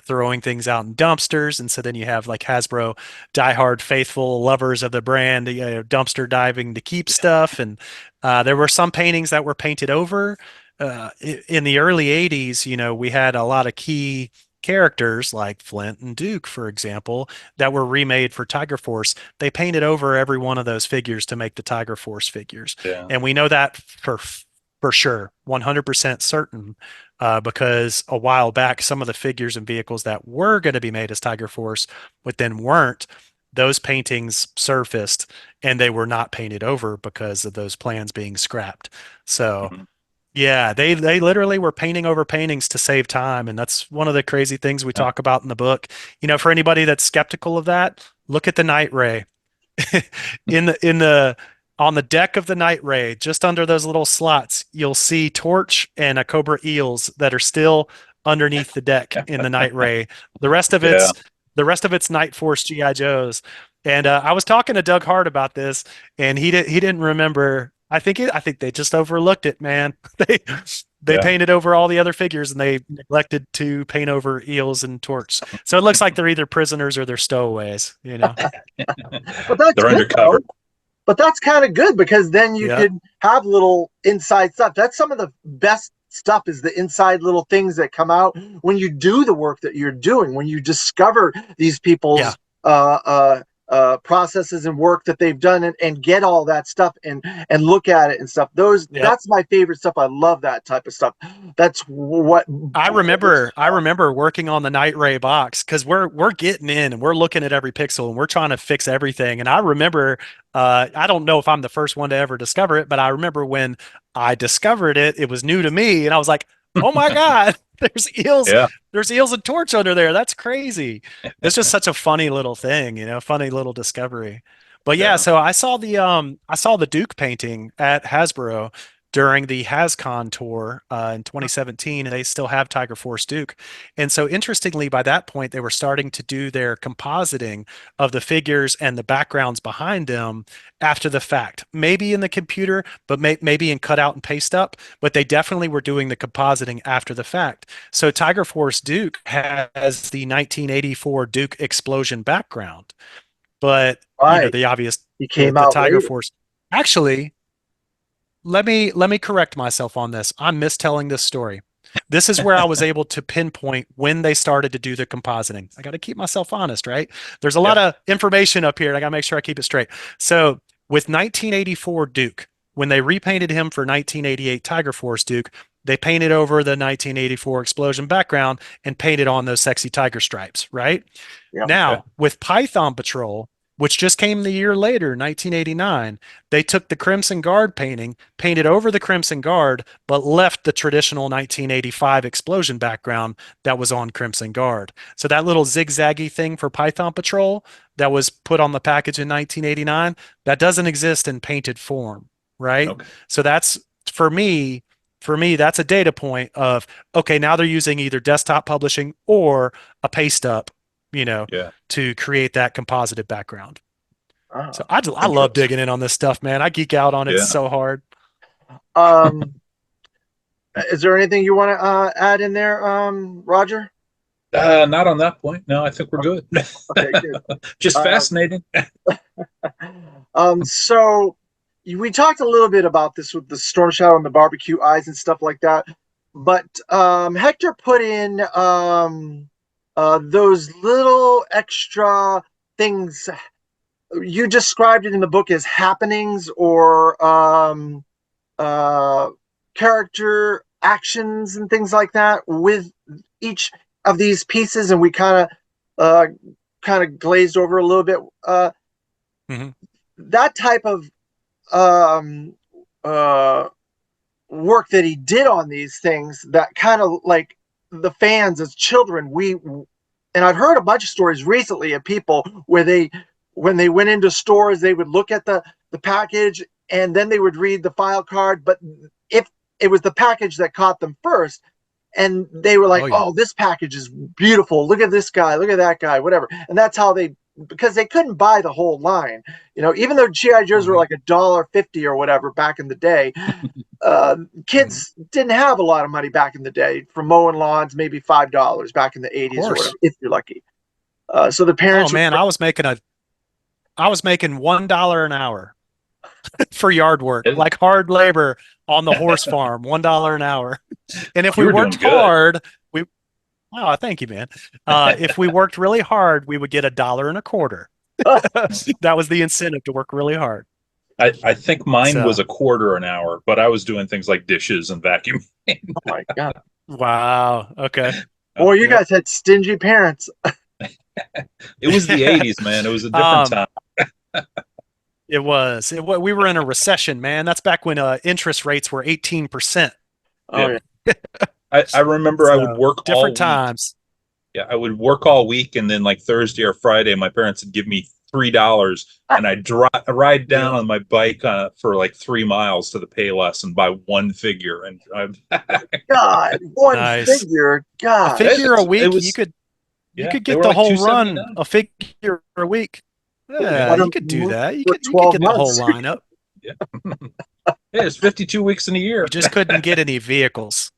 throwing things out in dumpsters. And so then you have like Hasbro diehard faithful lovers of the brand, dumpster diving to keep stuff. And there were some paintings that were painted over. In the early 80s, we had a lot of key characters like Flint and Duke, for example, that were remade for Tiger Force. They painted over every one of those figures to make the Tiger Force figures. Yeah. And we know that for sure, 100% certain, because a while back, some of the figures and vehicles that were going to be made as Tiger Force, but then weren't, those paintings surfaced and they were not painted over because of those plans being scrapped. So, Mhm. yeah, they literally were painting over paintings to save time, and that's one of the crazy things we Yeah. talk about in the book. For anybody that's skeptical of that, look at the Night Ray. In the on the deck of the Night Ray, just under those little slots, you'll see Torch and a Cobra Eels that are still underneath the deck in the Night Ray. The rest of Yeah. it's the rest of it's Night Force GI Joes. And I was talking to Doug Hart about this, and he didn't remember. I think they just overlooked it, man. They they Yeah. painted over all the other figures, and they neglected to paint over Eels and Torch. So it looks like they're either prisoners or they're stowaways. but that's They're good undercover. though. But that's kind of good because then you Yeah. could have little inside stuff. That's some of the best stuff is the inside little things that come out when you do the work that you're doing, when you discover these Yeah. people's processes and work that they've done and get all that stuff and look at it and stuff. Yep. That's my favorite stuff. I love that type of stuff. That's what I remember working on the Night Ray box because we're getting in and we're looking at every pixel and we're trying to fix everything. And I remember, I don't know if I'm the first one to ever discover it, but I remember when I discovered it, it was new to me, and I was like, "Oh my God, there's eels, Yeah. there's eels and torch under there. That's crazy." It's just such a funny little thing, funny little discovery. But yeah, Yeah. so I saw the Duke painting at Hasbro during the HasCon tour in 2017, and they still have Tiger Force Duke. And so, interestingly, by that point, they were starting to do their compositing of the figures and the backgrounds behind them after the fact. Maybe in the computer, but maybe in cut out and paste up. But they definitely were doing the compositing after the fact. So, Tiger Force Duke has the 1984 Duke explosion background, but right. the obvious He the came the out Tiger later. Force. Actually, let me correct myself on this. I'm mistelling this story. This is where I was able to pinpoint when they started to do the compositing. I got to keep myself honest, right? There's a lot of information up here, and I got to make sure I keep it straight. So with 1984 Duke, when they repainted him for 1988 Tiger Force Duke, they painted over the 1984 Explosion background and painted on those sexy tiger stripes, right? Yeah. Now, with Python Patrol, which just came the year later, 1989, they took the Crimson Guard painting, painted over the Crimson Guard, but left the traditional 1985 Explosion background that was on Crimson Guard. So that little zigzaggy thing for Python Patrol that was put on the package in 1989, that doesn't exist in painted form, right? Okay. So that's, for me, that's a data point of, okay, now they're using either desktop publishing or a paste up, to create that composited background. So I love digging in on this stuff, man. I geek out on it so hard. Is there anything you want to add in there, Roger? Not on that point. No, I think we're good. Okay, good. Just fascinating. So we talked a little bit about this with the Storm Shadow and the barbecue eyes and stuff like that, but Hector put in those little extra things. You described it in the book as happenings or character actions and things like that with each of these pieces, and we kind of glazed over a little bit. That type of work that he did on these things, that kind of like the fans as children, and I've heard a bunch of stories recently of people where when they went into stores, they would look at the package and then they would read the file card, but if it was the package that caught them first, and they were like, oh, this package is beautiful, look at this guy, look at that guy, whatever. And that's how because they couldn't buy the whole line, even though GI Joes were like $1.50 or whatever back in the day. Kids didn't have a lot of money back in the day for mowing lawns, maybe $5 back in the 80s or whatever, if you're lucky. So the parents. Oh man, I was making $1 an hour for yard work, like hard labor on the horse farm, $1 an hour. And if we worked hard, oh, thank you, man. If we worked really hard, we would get $1.25. That was the incentive to work really hard. I think mine was $0.25 an hour, but I was doing things like dishes and vacuuming. Oh my God. Wow. Okay. Boy, you guys had stingy parents. It was the 80s, man. It was a different time. It was. We were in a recession, man. That's back when interest rates were 18%. Oh, yeah. I remember I would work different times. Yeah, I would work all week, and then like Thursday or Friday, my parents would give me $3, and I'd ride down on my bike for like 3 miles to the Payless and buy one figure. And God, one figure. God, a figure a week. You could get the whole run. A figure a week. Yeah, you could do that. You could get the whole lineup. Yeah, it's 52 weeks in a year. You just couldn't get any vehicles.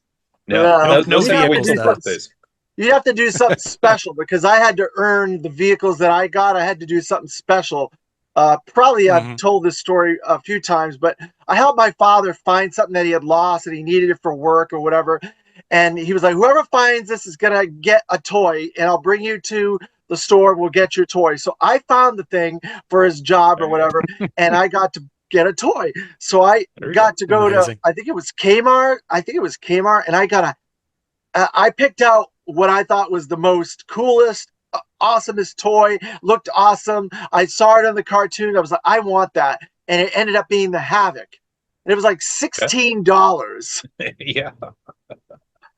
No vehicles. You'd have to do something special, because I had to earn the vehicles that I got. I had to do something special. Probably I've told this story a few times, but I helped my father find something that he had lost and he needed it for work or whatever. And he was like, whoever finds this is going to get a toy, and I'll bring you to the store. We'll get your toy. So I found the thing for his job or whatever, and I got to get a toy. So I got to go to, I think it was Kmart. And I picked out what I thought was the most coolest, awesomest toy. Looked awesome. I saw it on the cartoon. I was like, I want that. And it ended up being the Havoc. And it was like $16. Yeah.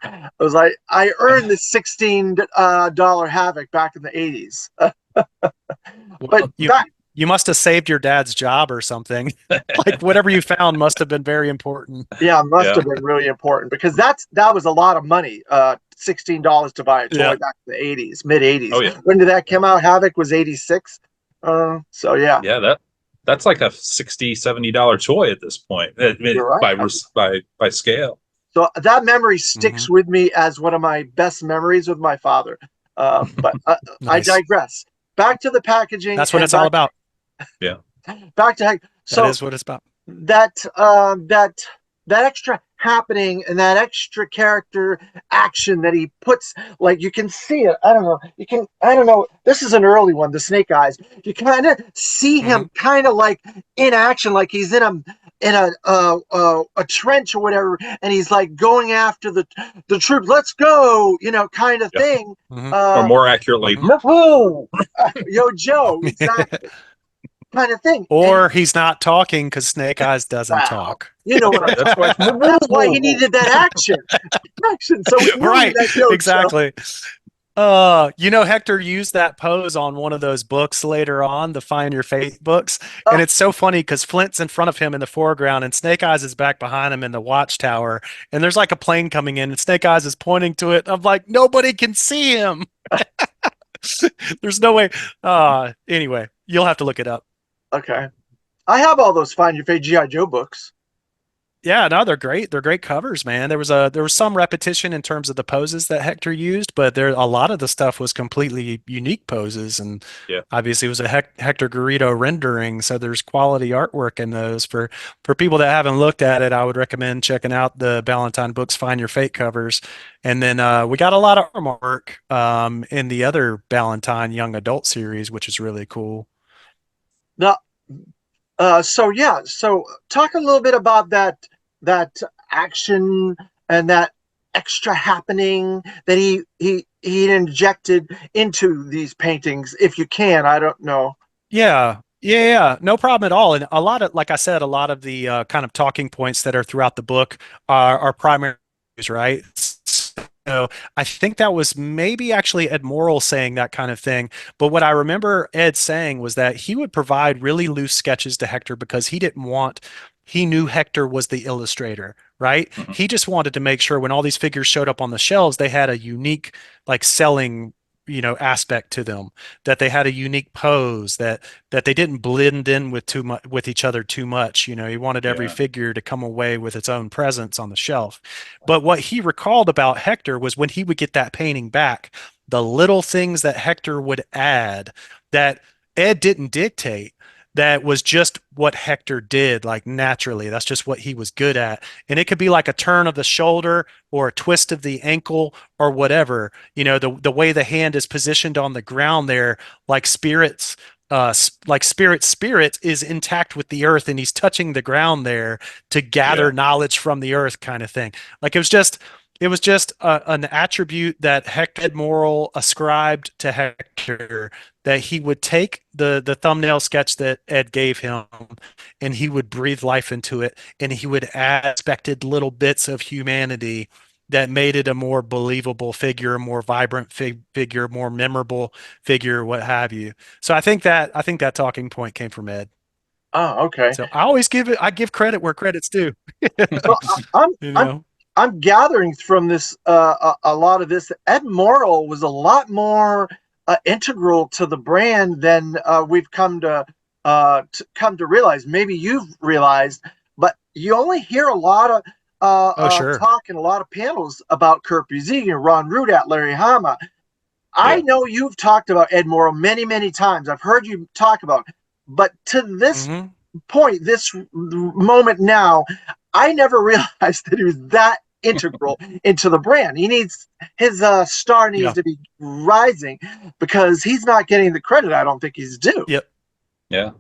I was like, I earned the $16 Havoc back in the 80s. But you must have saved your dad's job or something. Like whatever you found must have been very important. Yeah, must have been really important, because that was a lot of money. $16 to buy a toy back in the 80s, mid 80s. Oh, yeah. When did that come out? Havoc was 86. So yeah. Yeah, that's like a $60, $70 toy at this point. By scale. So that memory sticks with me as one of my best memories with my father. But nice. I digress. Back to the packaging. That's what it's all about. Yeah. Back to so that is what it's about. That that extra happening and that extra character action that he puts, like you can see it. I don't know. This is an early one, the Snake Eyes. You kind of see him kind of like in action, like he's in a trench or whatever, and he's like going after the troops. Let's go, kind of thing. Or more accurately, Yo, Joe, exactly. Kind of thing. Or he's not talking because Snake Eyes doesn't talk. You know what I'm talking about. That's why he needed that action. So we right, that joke, exactly. Hector used that pose on one of those books later on, the Find Your Faith books. And it's so funny because Flint's in front of him in the foreground and Snake Eyes is back behind him in the watchtower. And there's like a plane coming in and Snake Eyes is pointing to it. I'm like, nobody can see him. There's no way. Anyway, you'll have to look it up. Okay. I have all those Find Your Fate G.I. Joe books. Yeah, no, they're great. They're great covers, man. There was some repetition in terms of the poses that Hector used, but a lot of the stuff was completely unique poses, and obviously it was a Hector Garido rendering, so there's quality artwork in those. For people that haven't looked at it, I would recommend checking out the Ballantine Books Find Your Fate covers. And then we got a lot of artwork in the other Ballantine Young Adult series, which is really cool. Now, so talk a little bit about that action and that extra happening that he injected into these paintings, if you can. I don't know. Yeah, no problem at all. And a lot of, like I said, a lot of the kind of talking points that are throughout the book are primary, right? So I think that was maybe actually Ed Morrill saying that kind of thing. But what I remember Ed saying was that he would provide really loose sketches to Hector because he knew Hector was the illustrator, right? Mm-hmm. He just wanted to make sure when all these figures showed up on the shelves, they had a unique, like, selling aspect to them, that they had a unique pose, that they didn't blend in with each other too much. He wanted every figure to come away with its own presence on the shelf. But what he recalled about Hector was when he would get that painting back, the little things that Hector would add that Ed didn't dictate, that was just what Hector did, like, naturally. That's just what he was good at. And it could be like a turn of the shoulder or a twist of the ankle or whatever. The way the hand is positioned on the ground there, like Spirit's spirit is intact with the earth and he's touching the ground there to gather knowledge from the earth, kind of thing. Like, it was just an attribute that Ed Morrill ascribed to Hector, that he would take the thumbnail sketch that Ed gave him and he would breathe life into it, and he would add expected little bits of humanity that made it a more believable figure, a more vibrant figure, more memorable figure, what have you. So I think that talking point came from Ed. Oh, okay. So I give credit where credit's due. So I'm gathering from this a lot of this. Ed Morrill was a lot more integral to the brand than we've come to realize. Maybe you've realized, but you only hear a lot of talk in a lot of panels about Kurt Busiek, Ron Rudat, Larry Hama. I know you've talked about Ed Morrill many, many times. I've heard you talk about it. But to this point, this moment now, I never realized that he was that integral into the brand. His star needs to be rising because he's not getting the credit I don't think he's due. Yep. Yeah.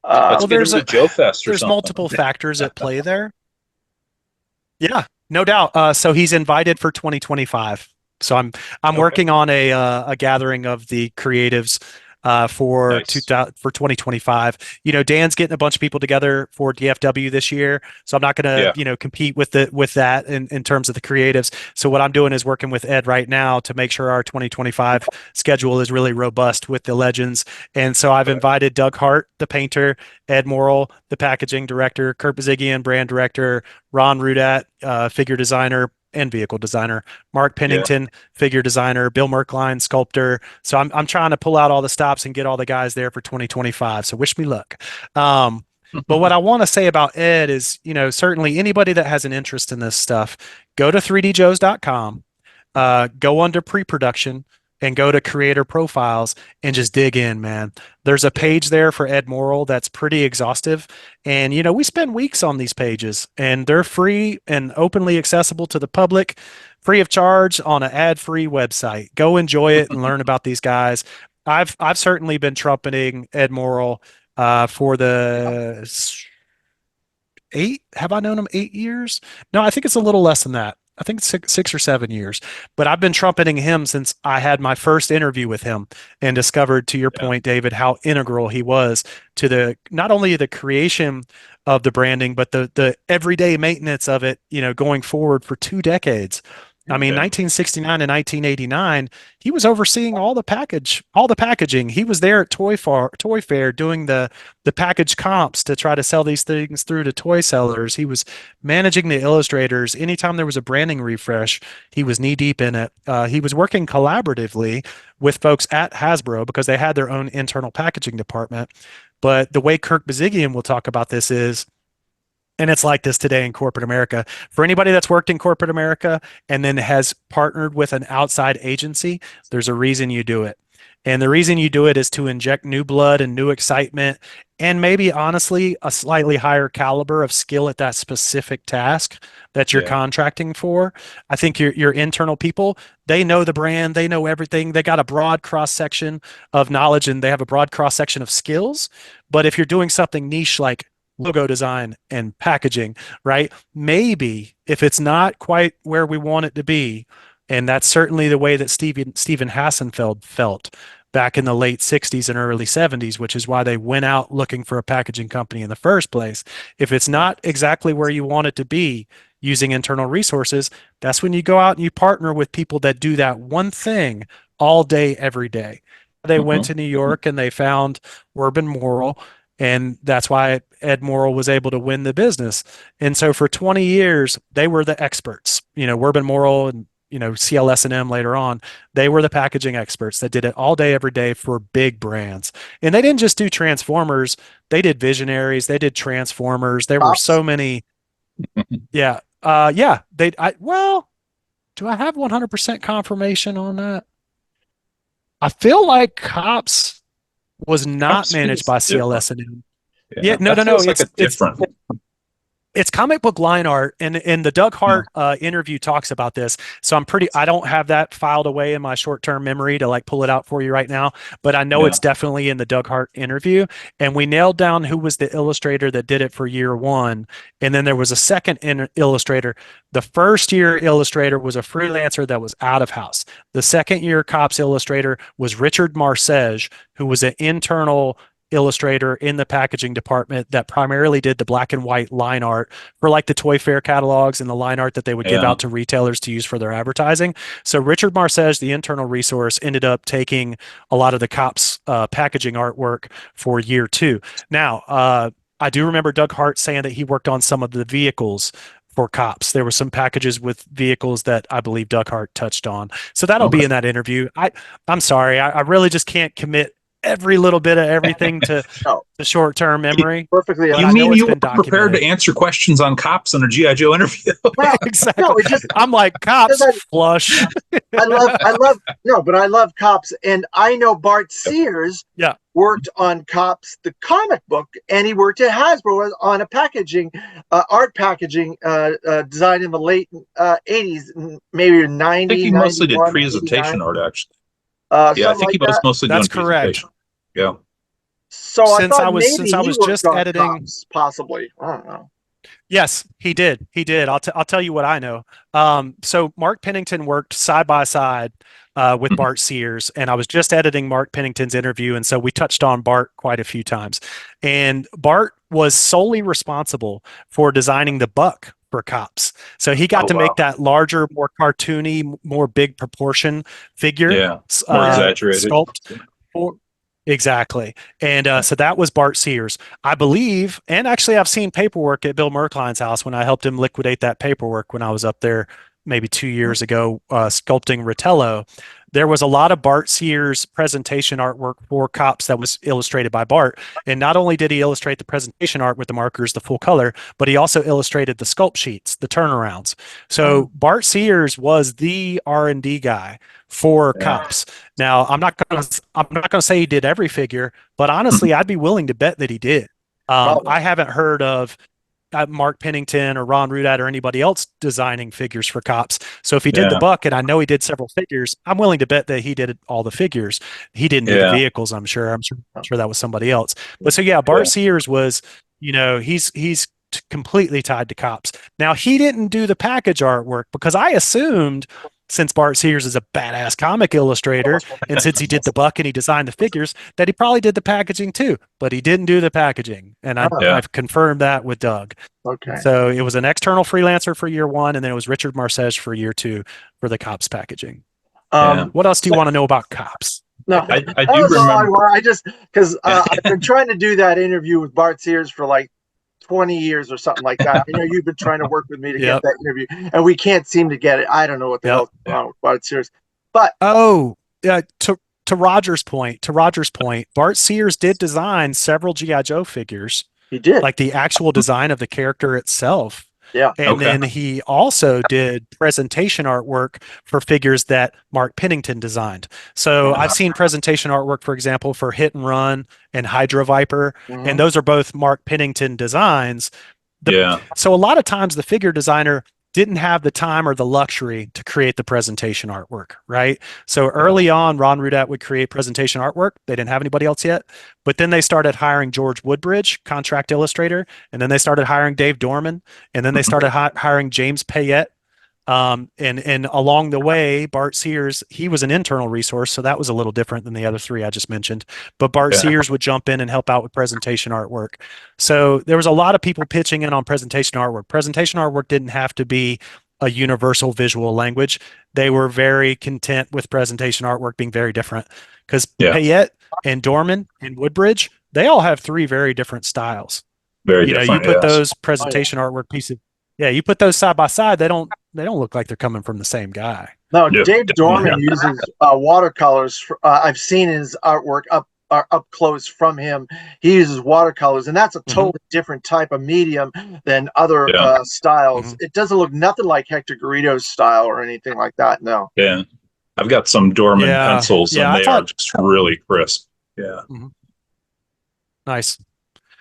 Let's get him to Joe Fest or there's something. Multiple factors at play there. Yeah, no doubt. So he's invited for 2025. So I'm working on a gathering of the creatives for 2025. Dan's getting a bunch of people together for DFW this year, so I'm not going to compete with that in terms of the creatives. So what I'm doing is working with Ed right now to make sure our 2025 schedule is really robust with the legends. And so I've invited Doug Hart, the painter, Ed Morrill, the packaging director, Kurt Bazigian, brand director, Ron Rudat, figure designer and vehicle designer, Mark Pennington, figure designer, Bill Merkline, sculptor. So I'm trying to pull out all the stops and get all the guys there for 2025. So wish me luck. But what I want to say about Ed is, certainly anybody that has an interest in this stuff, go to 3djoes.com, go under pre-production, and go to creator profiles and just dig in, man. There's a page there for Ed Morrill that's pretty exhaustive. And, we spend weeks on these pages and they're free and openly accessible to the public, free of charge on an ad-free website. Go enjoy it and learn about these guys. I've certainly been trumpeting Ed Morrill for the 8. Have I known him 8 years? No, I think it's a little less than that. I think it's 6 or 7 years. But I've been trumpeting him since I had my first interview with him and discovered, to your point, David, how integral he was to the not only the creation of the branding, but the everyday maintenance of it, going forward for 2 decades. I mean, 1969 and 1989, he was overseeing all the packaging. He was there at Toy Fair doing the package comps to try to sell these things through to toy sellers. He was managing the illustrators. Anytime there was a branding refresh, he was knee deep in it. He was working collaboratively with folks at Hasbro because they had their own internal packaging department. But the way Kirk Bazigian will talk about this is, and it's like this today in corporate America. For anybody that's worked in corporate America and then has partnered with an outside agency, there's a reason you do it. And the reason you do it is to inject new blood and new excitement and maybe honestly a slightly higher caliber of skill at that specific task that you're contracting for. I think your internal people, they know the brand, they know everything. They got a broad cross section of knowledge and they have a broad cross section of skills. But if you're doing something niche like logo design and packaging, right? Maybe if it's not quite where we want it to be, and that's certainly the way that Stephen Hassenfeld felt back in the late 60s and early 70s, which is why they went out looking for a packaging company in the first place. If it's not exactly where you want it to be using internal resources, that's when you go out and you partner with people that do that one thing all day, every day. They went to New York and they found Urban Morrill. And that's why Ed Morrill was able to win the business. And so for 20 years, they were the experts, Urban Morrill and, CLS&M later on, they were the packaging experts that did it all day, every day for big brands. And they didn't just do Transformers. They did Visionaries. They did Transformers. There were so many. Yeah. Do I have 100% confirmation on that? I feel like Cops was not managed by CLS&M. Yeah, no. Like It's comic book line art, and the Doug Hart interview talks about this. So I don't have that filed away in my short-term memory to like pull it out for you right now, but I know it's definitely in the Doug Hart interview. And we nailed down who was the illustrator that did it for year one. And then there was a second illustrator. The first year illustrator was a freelancer that was out of house. The second year Cops illustrator was Richard Marcege, who was an internal illustrator in the packaging department that primarily did the black and white line art for like the Toy Fair catalogs and the line art that they would give out to retailers to use for their advertising. So Richard Marcege, the internal resource, ended up taking a lot of the Cops packaging artwork for year two. Now, I do remember Doug Hart saying that he worked on some of the vehicles for Cops. There were some packages with vehicles that I believe Doug Hart touched on. So that'll be in that interview. I'm sorry. I really just can't commit every little bit of everything to the short-term memory. Perfectly. You mean you were prepared to answer questions on Cops in a G.I. Joe interview? Well, exactly. No, I'm like, Cops, flush. I love Cops. And I know Bart Sears worked on Cops, the comic book, and he worked at Hasbro on a packaging, art packaging design in the late 80s, maybe 90s. I think he mostly did presentation art, actually. I think he was mostly doing presentation. Yeah. So since I was just editing, Cops, possibly. I don't know. Yes, he did. I'll tell you what I know. So Mark Pennington worked side by side with Bart Sears, and I was just editing Mark Pennington's interview, and so we touched on Bart quite a few times. And Bart was solely responsible for designing the buck for Cops. So he got to make that larger, more cartoony, more big proportion figure. Yeah, more exaggerated. Sculpt. Exactly. And so that was Bart Sears, I believe. And actually, I've seen paperwork at Bill Merkline's house when I helped him liquidate that paperwork when I was up there maybe 2 years ago, sculpting Ritello. there was a lot of Bart Sears presentation artwork for Cops that was illustrated by Bart. And not only did he illustrate the presentation art with the markers, the full color, but he also illustrated the sculpt sheets, the turnarounds. So Bart Sears was the R&D guy for Cops. Now, I'm not gonna say he did every figure, but honestly, I'd be willing to bet that he did. I haven't heard of Mark Pennington or Ron Rudat or anybody else designing figures for Cops. So if he did the buck, and I know he did several figures, I'm willing to bet that he did all the figures. He didn't do the vehicles, I'm sure. I'm sure that was somebody else. But so yeah, Bart Sears was, he's completely tied to Cops. Now he didn't do the package artwork because I assumed, since Bart Sears is a badass comic illustrator, and since he did the buck and he designed the figures, that he probably did the packaging too, but he didn't do the packaging. And I've confirmed that with Doug. Okay. So it was an external freelancer for year one, and then it was Richard Marcege for year two for the Cops packaging. What else do you want to know about Cops? No, I do remember. I just, because I've been trying to do that interview with Bart Sears for like 20 yeyears or something like that. I know you've been trying to work with me to get that interview, and we can't seem to get it. I don't know what the hell's wrong with Bart Sears. But to Roger's point, Bart Sears did design several G.I. Joe figures. He did, like the actual design of the character itself. Yeah. And then he also did presentation artwork for figures that Mark Pennington designed. So I've seen presentation artwork, for example, for Hit and Run and Hydra Viper, and those are both Mark Pennington designs. So a lot of times the figure designer didn't have the time or the luxury to create the presentation artwork, right? So early on, Ron Rudat would create presentation artwork. They didn't have anybody else yet, but then they started hiring George Woodbridge, contract illustrator, and then they started hiring Dave Dorman, and then they started hiring James Payette. And along the way, Bart Sears, he was an internal resource, so that was a little different than the other three I just mentioned. But Bart Sears would jump in and help out with presentation artwork. So there was a lot of people pitching in on presentation artwork. Presentation artwork didn't have to be a universal visual language. They were very content with presentation artwork being very different, because Payette and Dorman and Woodbridge, they all have three very different styles. Very different. You put those presentation artwork pieces, you put those side by side, they don't look like they're coming from the same guy. No, Dave Dorman uses watercolors. I've seen his artwork up close from him. He uses watercolors, and that's a totally different type of medium than other styles. It doesn't look nothing like Hector Garido's style or anything like that. No. Yeah, I've got some Dorman pencils, and they are just really crisp. Yeah. Nice.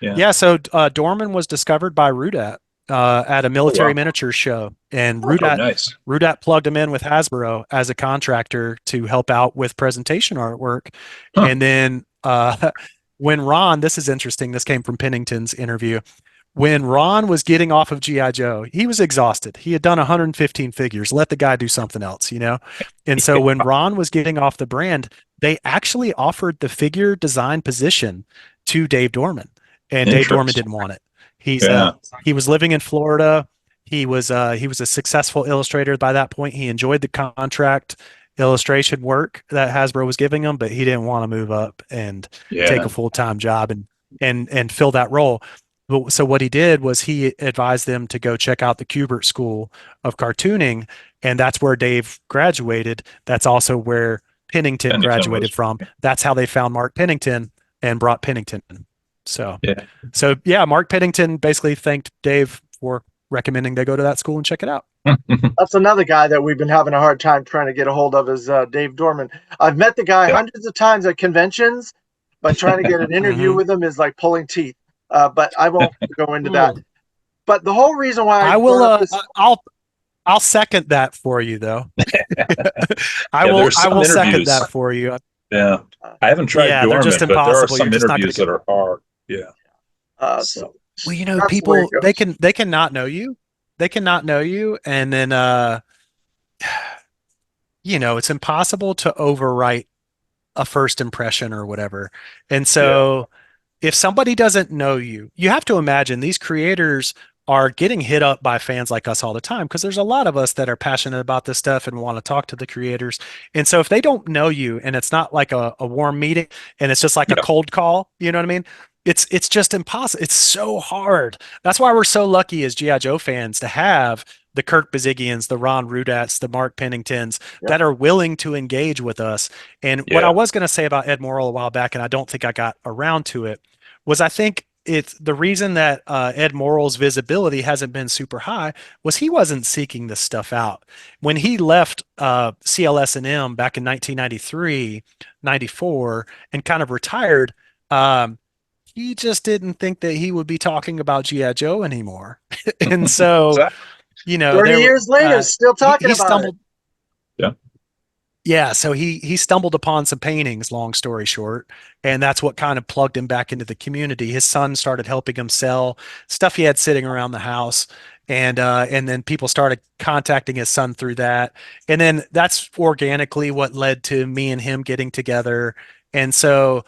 Yeah. So Dorman was discovered by Rudat at a military miniatures show, and Rudat plugged him in with Hasbro as a contractor to help out with presentation artwork. And then when Ron, this is interesting, this came from Pennington's interview, when Ron was getting off of G.I. Joe, he was exhausted. He had done 115 figures. Let the guy do something else, And so when Ron was getting off the brand, they actually offered the figure design position to Dave Dorman, and Dave Dorman didn't want it. He was living in Florida. He was a successful illustrator by that point. He enjoyed the contract illustration work that Hasbro was giving him, but he didn't want to move up and take a full-time job and fill that role. So what he did was he advised them to go check out the Kubert School of Cartooning, and that's where Dave graduated. That's also where Pennington graduated from. That's how they found Mark Pennington and brought Pennington in. So Mark Pennington basically thanked Dave for recommending they go to that school and check it out. That's another guy that we've been having a hard time trying to get a hold of, is Dave Dorman. I've met the guy hundreds of times at conventions, but trying to get an interview with him is like pulling teeth. But I won't go into that. But the whole reason why I will, I'll second that for you, though. I will second that for you. Yeah, I haven't tried Dorman, they're just impossible. But there are some interviews that are hard. Yeah. Well, people, they can not know you. They cannot know you, and then it's impossible to overwrite a first impression or whatever. And so if somebody doesn't know you, you have to imagine these creators are getting hit up by fans like us all the time, because there's a lot of us that are passionate about this stuff and want to talk to the creators. And so if they don't know you, and it's not like a warm meeting, and it's just like a cold call, you know what I mean? it's just impossible. It's so hard. That's why we're so lucky as GI Joe fans to have the Kirk Bazigians, the Ron Rudats, the Mark Penningtons Yep. that are willing to engage with us. And what I Yeah. was going to say about Ed Morrill a while back, and I don't think I got around to it, was I think it's the reason that Ed Morrill's visibility hasn't been super high was he wasn't seeking this stuff out. When he left CLS&M back in 1993, 94, and kind of retired, um, he just didn't think that he would be talking about GI Joe anymore. And so, Exactly. you know, 30 there years later, still talking he about it. stumbled. Yeah. Yeah, so he stumbled upon some paintings, long story short, and that's what kind of plugged him back into the community. His son started helping him sell stuff he had sitting around the house, and then people started contacting his son through that. And then that's organically what led to me and him getting together. And so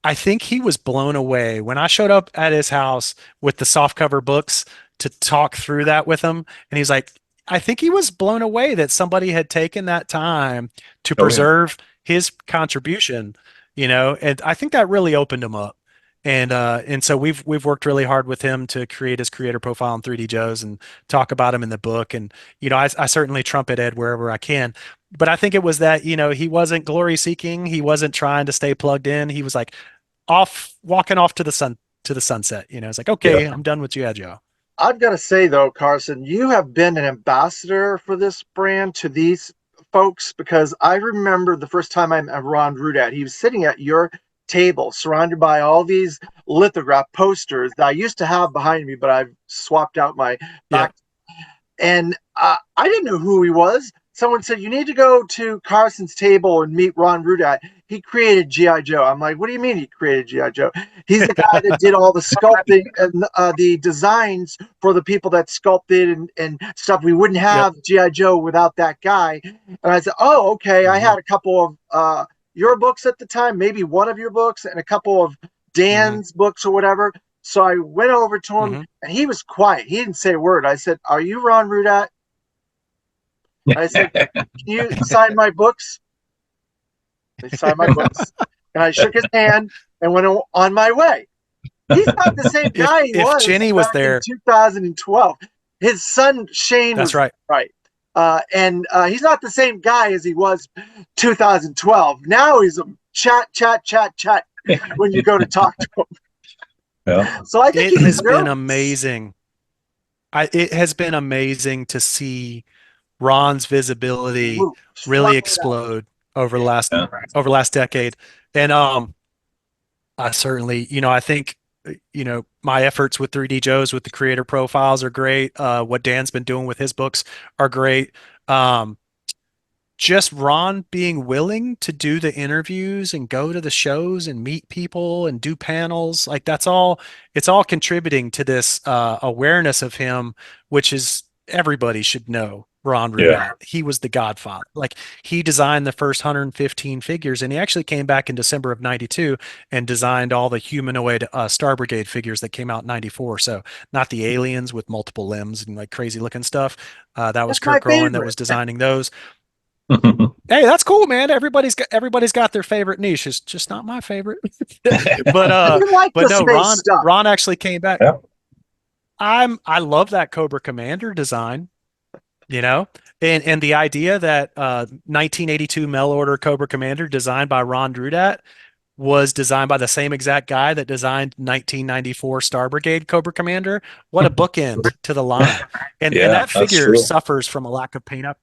I think he was blown away when I showed up at his house with the softcover books to talk through that with him. And he's like, I think he was blown away that somebody had taken that time to Oh yeah. preserve his contribution, and I think that really opened him up. And so we've worked really hard with him to create his creator profile on 3D Joe's and talk about him in the book. And I certainly trumpet Ed wherever I can. But I think it was that, he wasn't glory seeking. He wasn't trying to stay plugged in. He was like, walking off to the sunset. It's like, Yeah. okay, I'm done with G.I. Joe. I've got to say though, Carson, you have been an ambassador for this brand to these folks, because I remember the first time I met Ron Rudat, he was sitting at your table surrounded by all these lithograph posters that I used to have behind me, but I've swapped out my Yeah. back. And I didn't know who he was. Someone said, you need to go to Carson's table and meet Ron Rudat. He created G.I. Joe. I'm like, what do you mean he created G.I. Joe? He's the guy that did all the sculpting and the designs for the people that sculpted and stuff. We wouldn't Yep. have G.I. Joe without that guy. And I said, oh, okay. I Mm-hmm. had a couple of your books at the time, maybe one of your books, and a couple of Mm-hmm. Dan's books or whatever. So I went over to him, Mm-hmm. and he was quiet. He didn't say a word. I said, are you Ron Rudat? I said, can you sign my books? They signed my books. And I shook his hand and went on my way. He's not the same guy he If was Jenny was back in there, 2012. His son, Shane, that's was right. right. And he's not the same guy as he was 2012. Now he's a chat when you go to talk to him. Yeah. So I think It he's has been nervous. amazing. It has been amazing to see Ron's visibility Ooh, really slap it out. explode over the last Yeah. decade. And I certainly, I think, my efforts with 3D Joe's with the creator profiles are great. What Dan's been doing with his books are great. Um, just Ron being willing to do the interviews and go to the shows and meet people and do panels, like it's all contributing to this awareness of him, which is everybody should know Ron Yeah. Rudat. He was the godfather. Like he designed the first 115 figures, and he actually came back in December of 92 and designed all the humanoid Star Brigade figures that came out in 94. So not the aliens with multiple limbs and like crazy looking stuff. That was That's my Kirk Rowan that favorite. was designing those. Hey, that's cool, man. Everybody's got their favorite niche. It's just not my favorite. but You like the but no, space Ron stuff. Ron actually came back. Yeah. I love that Cobra Commander design, and the idea that 1982 mail order Cobra Commander designed by Ron Drudat was designed by the same exact guy that designed 1994 Star Brigade Cobra Commander. What a bookend to the line. And Yeah, that that's figure true. suffers from a lack of paint up.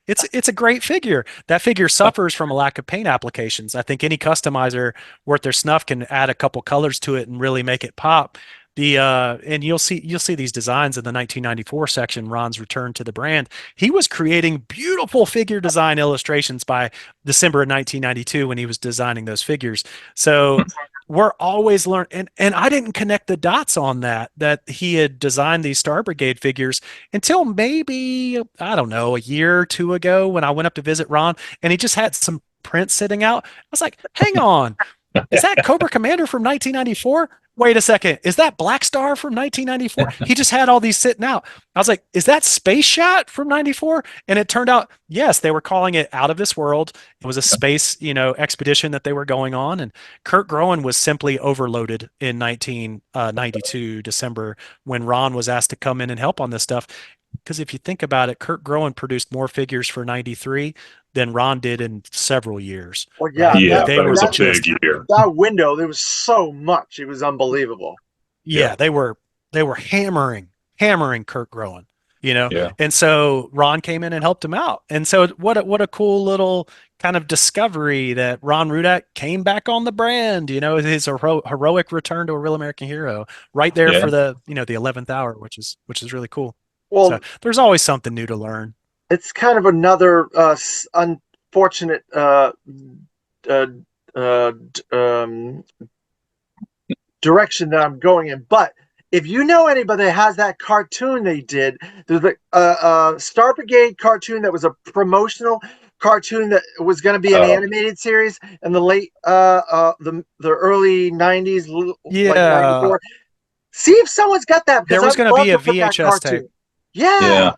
It's a great figure. That figure suffers from a lack of paint applications. I think any customizer worth their snuff can add a couple colors to it and really make it pop. And you'll see these designs in the 1994 section, Ron's return to the brand. He was creating beautiful figure design illustrations by December of 1992 when he was designing those figures. So we're always learning, and I didn't connect the dots on that he had designed these Star Brigade figures until maybe, I don't know, a year or two ago when I went up to visit Ron and he just had some prints sitting out. I was like, hang on. Is that Cobra Commander from 1994? Wait a second. Is that Black Star from 1994? He just had all these sitting out. I was like, is that Space Shot from 94? And it turned out, yes, they were calling it Out of This World. It was a space, expedition that they were going on. And Kurt Groen was simply overloaded in 1992, December, when Ron was asked to come in and help on this stuff. Because if you think about it, Kurt Groen produced more figures for 93 than Ron did in several years. Well, yeah, Right? Yeah, They that were was a just big year. that window, there was so much. It was unbelievable. yeah, they were hammering Kurt Groen, Yeah, and so Ron came in and helped him out. And so what a cool little kind of discovery that Ron Rudak came back on the brand, his heroic return to a real American hero right there yeah. for the 11th hour, which is really cool. So Well, there's always something new to learn. it's kind of another unfortunate uh, direction that I'm going in. But if you know anybody that has that cartoon they did, there's a Star Brigade cartoon that was a promotional cartoon that was going to be an animated series in the late the early 90s, like Yeah, 94. See if someone's got that, because there was I'd going to love be a to put that VHS tape. cartoon. Yeah.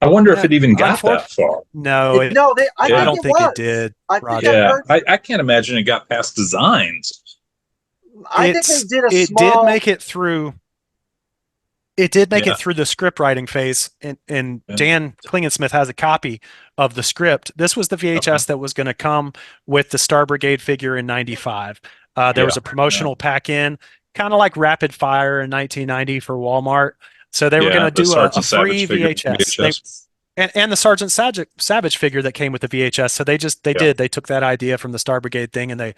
I wonder if it even got that Unfortunately, far. no, No, I Yeah. I think don't it think was. it did, I think Roger. I Yeah, heard. I can't imagine it got past designs. I think they did a It small. did make it through. It did make Yeah, it through the script writing phase, and yeah. Dan Klingensmith has a copy of the script. This was the VHS that was going to come with the Star Brigade figure in '95. There was Yeah, a promotional pack in, kind of like Rapid Fire in 1990 for Walmart. So they were going yeah. to The do a Sergeant free Savage figure VHS. VHS. And the Sergeant Savage figure that came with the VHS. So Yeah, they took that idea from the Star Brigade thing, and they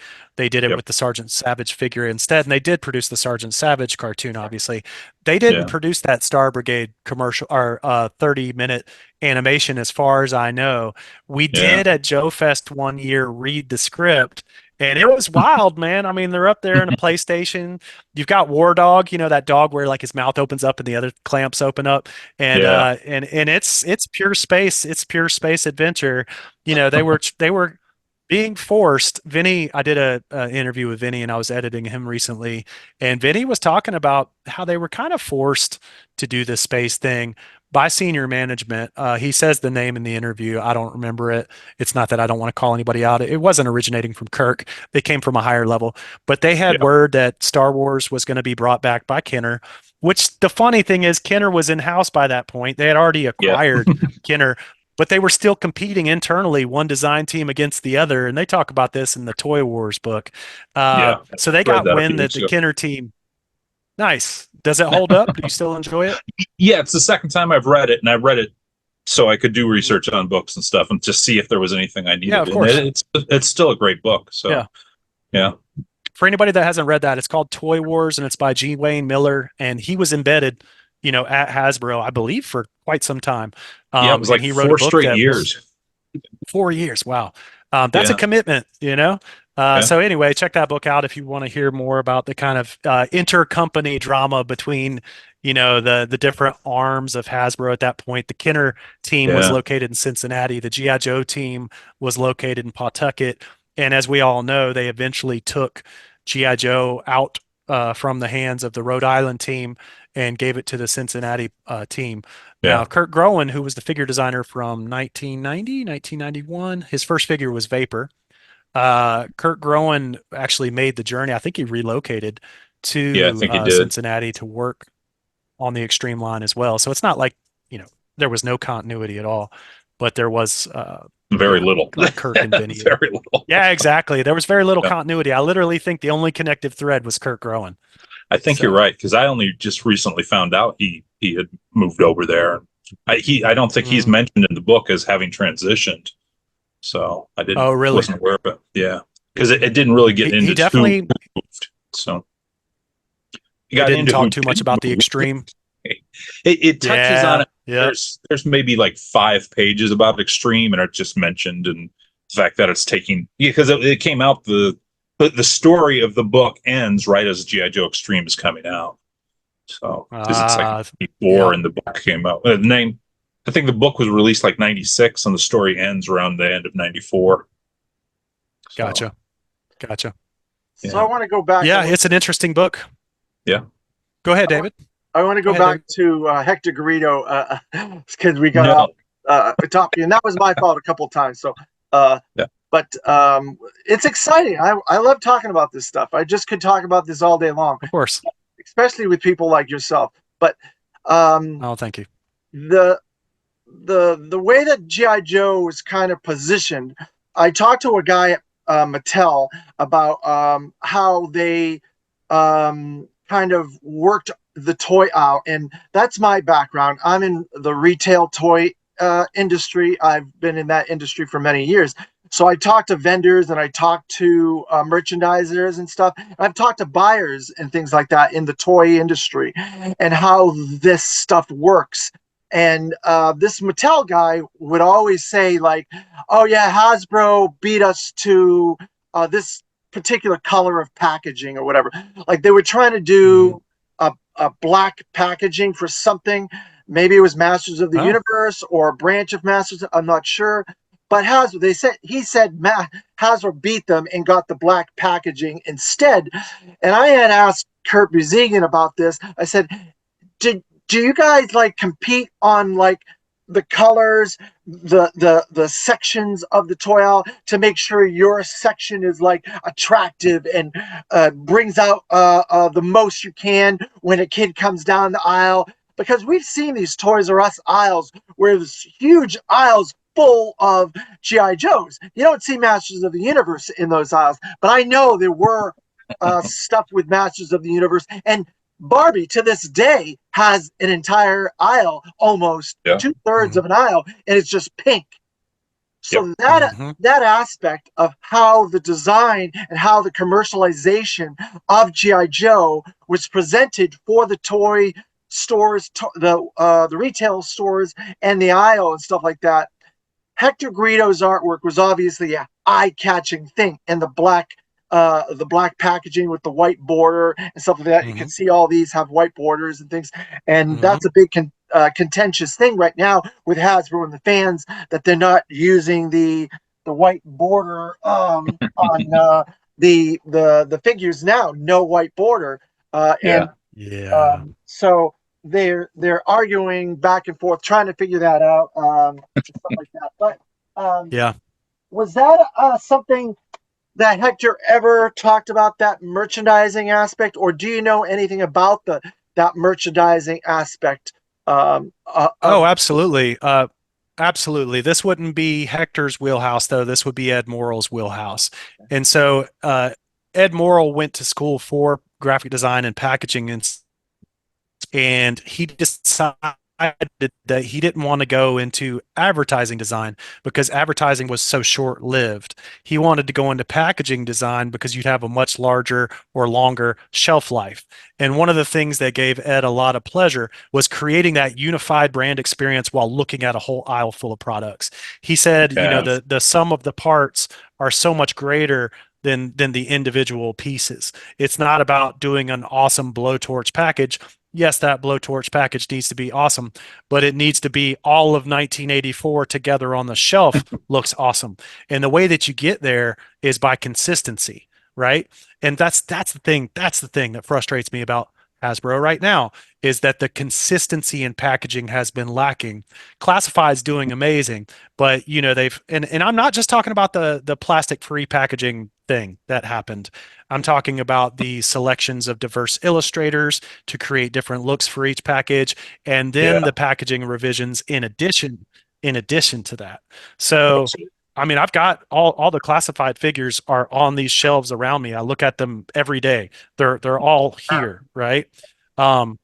did it yep, with the Sergeant Savage figure instead. And they did produce the Sergeant Savage cartoon. Obviously, they didn't yeah, produce that Star Brigade commercial or 30-minute animation, as far as I know. We yeah, did at Joe Fest one year read the script. And it was wild, man. I mean, they're up there in a PlayStation. You've got War Dog, that dog where like his mouth opens up and the other clamps open up, and yeah, it's pure space. It's pure space adventure. They were being forced. Vinny, I did a interview with Vinny, and I was editing him recently, and Vinny was talking about how they were kind of forced to do this space thing by senior management. He says the name in the interview. I don't remember it. It's not that I don't want to call anybody out. It wasn't originating from Kirk. They came from a higher level, but they had yeah, word that Star Wars was going to be brought back by Kenner. Which the funny thing is, Kenner was in house by that point. They had already yeah, acquired Kenner, but they were still competing internally, one design team against the other. And they talk about this in the Toy Wars book. yeah. So they Read got that a wind few that weeks the ago. Kenner team. Nice. Does it hold up? Do you still enjoy it? Yeah, it's the second time I've read it, and I read it so I could do research on books and stuff, and just see if there was anything I Yeah, needed. of And course. it's still a great book. So Yeah. yeah, For anybody that hasn't read that, it's called Toy Wars, and it's by G. Wayne Miller, and he was embedded, at Hasbro, I believe, for quite some time. yeah. It was And like he wrote a four book straight that was years. 4 years. Wow. That's a Yeah, commitment. yeah, So anyway, check that book out if you want to hear more about the kind of intercompany drama between, the different arms of Hasbro at that point. The Kenner team was yeah, located in Cincinnati. The G.I. Joe team was located in Pawtucket. And as we all know, they eventually took G.I. Joe out from the hands of the Rhode Island team and gave it to the Cincinnati team. yeah, Now, Kurt Groen, who was the figure designer from 1990, 1991, his first figure was Vapor. Kurt Groen actually made the journey. I think he relocated yeah. I to think he did Cincinnati to work on the Extreme line as well. So it's not like, there was no continuity at all, but there was, very little. Kirk and Vinny. Very little. Yeah, exactly. There was very little Yeah. continuity. I literally think the only connective thread was Kurt Groen. I think you're So, right, because I only just recently found out he had moved over there. I don't think he's mm. mentioned in the book as having transitioned, so I Oh, really? wasn't aware of it. Yeah, because it didn't really get He into definitely who moved. So he he got didn't into who talk too much didn't about the move. Extreme. It touches on Yeah, it. yeah, There's maybe like 5 pages about Extreme, and it's just mentioned, and the fact that it's taking, because it came out, the story of the book ends right as GI Joe Extreme is coming out. So because it's like before, yeah. and the book came out. The name, I think the book was released like 96, and the story ends around the end of 94. So Gotcha. So I want to go back. Yeah, it's an interesting book. Yeah. Go ahead, David. I want to Go go ahead, back David. to Hector Garido because we got No. off topic, and that was my fault a couple of times. So, uh, Yeah. but it's exciting. I love talking about this stuff. I just could talk about this all day long, Of course. especially with people like yourself. But Oh, thank you. the the way that GI Joe is kind of positioned, I talked to a guy at Mattel about how they kind of worked the toy out, and that's my background. I'm in the retail toy industry. I've been in that industry for many years. So I talked to vendors and I talked to merchandisers and stuff. And I've talked to buyers and things like that in the toy industry and how this stuff works. And this Mattel guy would always say, like, "Oh yeah, Hasbro beat us to this particular color of packaging or whatever." Like they were trying to do a black packaging for something. Maybe it was Masters of the Oh, Universe or a branch of Masters. I'm not sure. But Hasbro, he said Hasbro beat them and got the black packaging instead. And I had asked Kurt Busigan about this. I said, did do you guys like compete on like the colors, the sections of the toy aisle to make sure your section is like attractive and brings out the most you can when a kid comes down the aisle? Because we've seen these Toys R Us aisles where there's huge aisles full of GI Joes. You don't see Masters of the Universe in those aisles, but I know there were stuff with Masters of the Universe, and Barbie to this day has an entire aisle, almost Yeah. 2/3 of an aisle, and it's just pink. So Yep. that aspect of how the design and how the commercialization of GI Joe was presented for the toy stores, the retail stores, and the aisle and stuff like that. Hector Garido's artwork was obviously an eye-catching thing, and the black packaging with the white border and stuff like that. You can see all these have white borders and things, and that's a big contentious thing right now with Hasbro and the fans, that they're not using the white border on the figures now. No white border, and yeah. so they're arguing back and forth, trying to figure that out, stuff like that. But Yeah. was that something that Hector ever talked about, that merchandising aspect, or do you know anything about that merchandising aspect? Oh, absolutely. Absolutely. This wouldn't be Hector's wheelhouse, though. This would be Ed Morrell's wheelhouse. And so Ed Morrell went to school for graphic design and packaging, and he decided that he didn't want to go into advertising design because advertising was so short-lived. He wanted to go into packaging design because you'd have a much larger or longer shelf life. And one of the things that gave Ed a lot of pleasure was creating that unified brand experience while looking at a whole aisle full of products. He said, you know, Yes. the sum of the parts are so much greater than the individual pieces. It's not about doing an awesome blowtorch package. Yes, that blowtorch package needs to be awesome, but it needs to be all of 1984 together on the shelf looks awesome. And the way that you get there is by consistency, right? And that's the thing. That's the thing that frustrates me about Hasbro right now, is that the consistency in packaging has been lacking. Classified's doing amazing, but you know they've and I'm not just talking about the plastic-free packaging thing that happened. I'm talking about the selections of diverse illustrators to create different looks for each package, and then Yeah. the packaging revisions in addition to that. So, I mean, I've got all the classified figures are on these shelves around me. I look at them every day. They're all here, right? Um,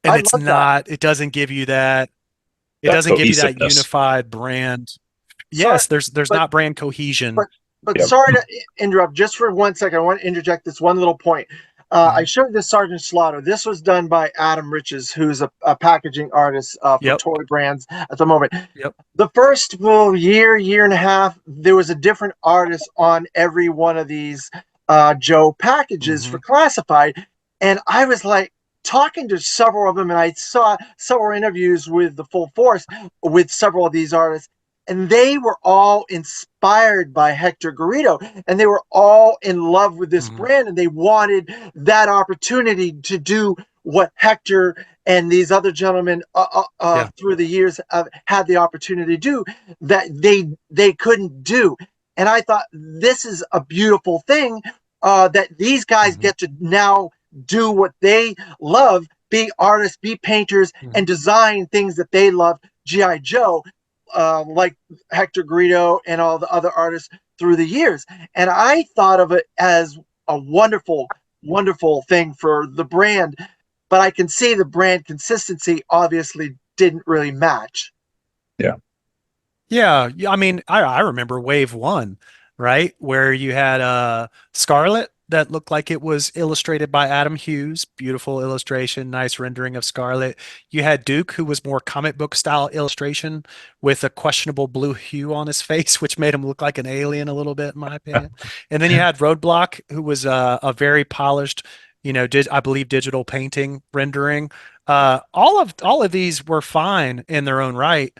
and I it's love that. not, it doesn't give you that, it That doesn't give you that cohesiveness. unified brand. Sorry, Yes, there's but not brand cohesion. but but Yep. sorry to interrupt just for 1 second. I want to interject this one little point. I Mhm. showed this Sergeant Slaughter. This was done by Adam Riches, who's a packaging artist for Yep. toy brands at the moment. Yep. The first year and a half, there was a different artist on every one of these Joe packages for Hmm. classified. And I was like talking to several of them, and I saw several interviews with the full force with several of these artists. and they were all inspired by Hector Garido, and they were all in love with this Mhm. brand, and they wanted that opportunity to do what Hector and these other gentlemen Yeah. through the years had the opportunity to do that they couldn't do. And I thought this is a beautiful thing, that these guys Mhm. get to now do what they love, be artists, be painters, and Mhm. design things that they love. GI Joe, like Hector Garido and all the other artists through the years. And I thought of it as a wonderful, wonderful thing for the brand. But I can see the brand consistency obviously didn't really match. Yeah. Yeah, I mean, I remember Wave One, right? Where you had Scarlet that looked like it was illustrated by Adam Hughes. Beautiful illustration, nice rendering of Scarlet. You had Duke, who was more comic book style illustration with a questionable blue hue on his face, which made him look like an alien a little bit, in my opinion. And then you had Roadblock, who was a very polished, I believe digital painting rendering. All of these were fine in their own right,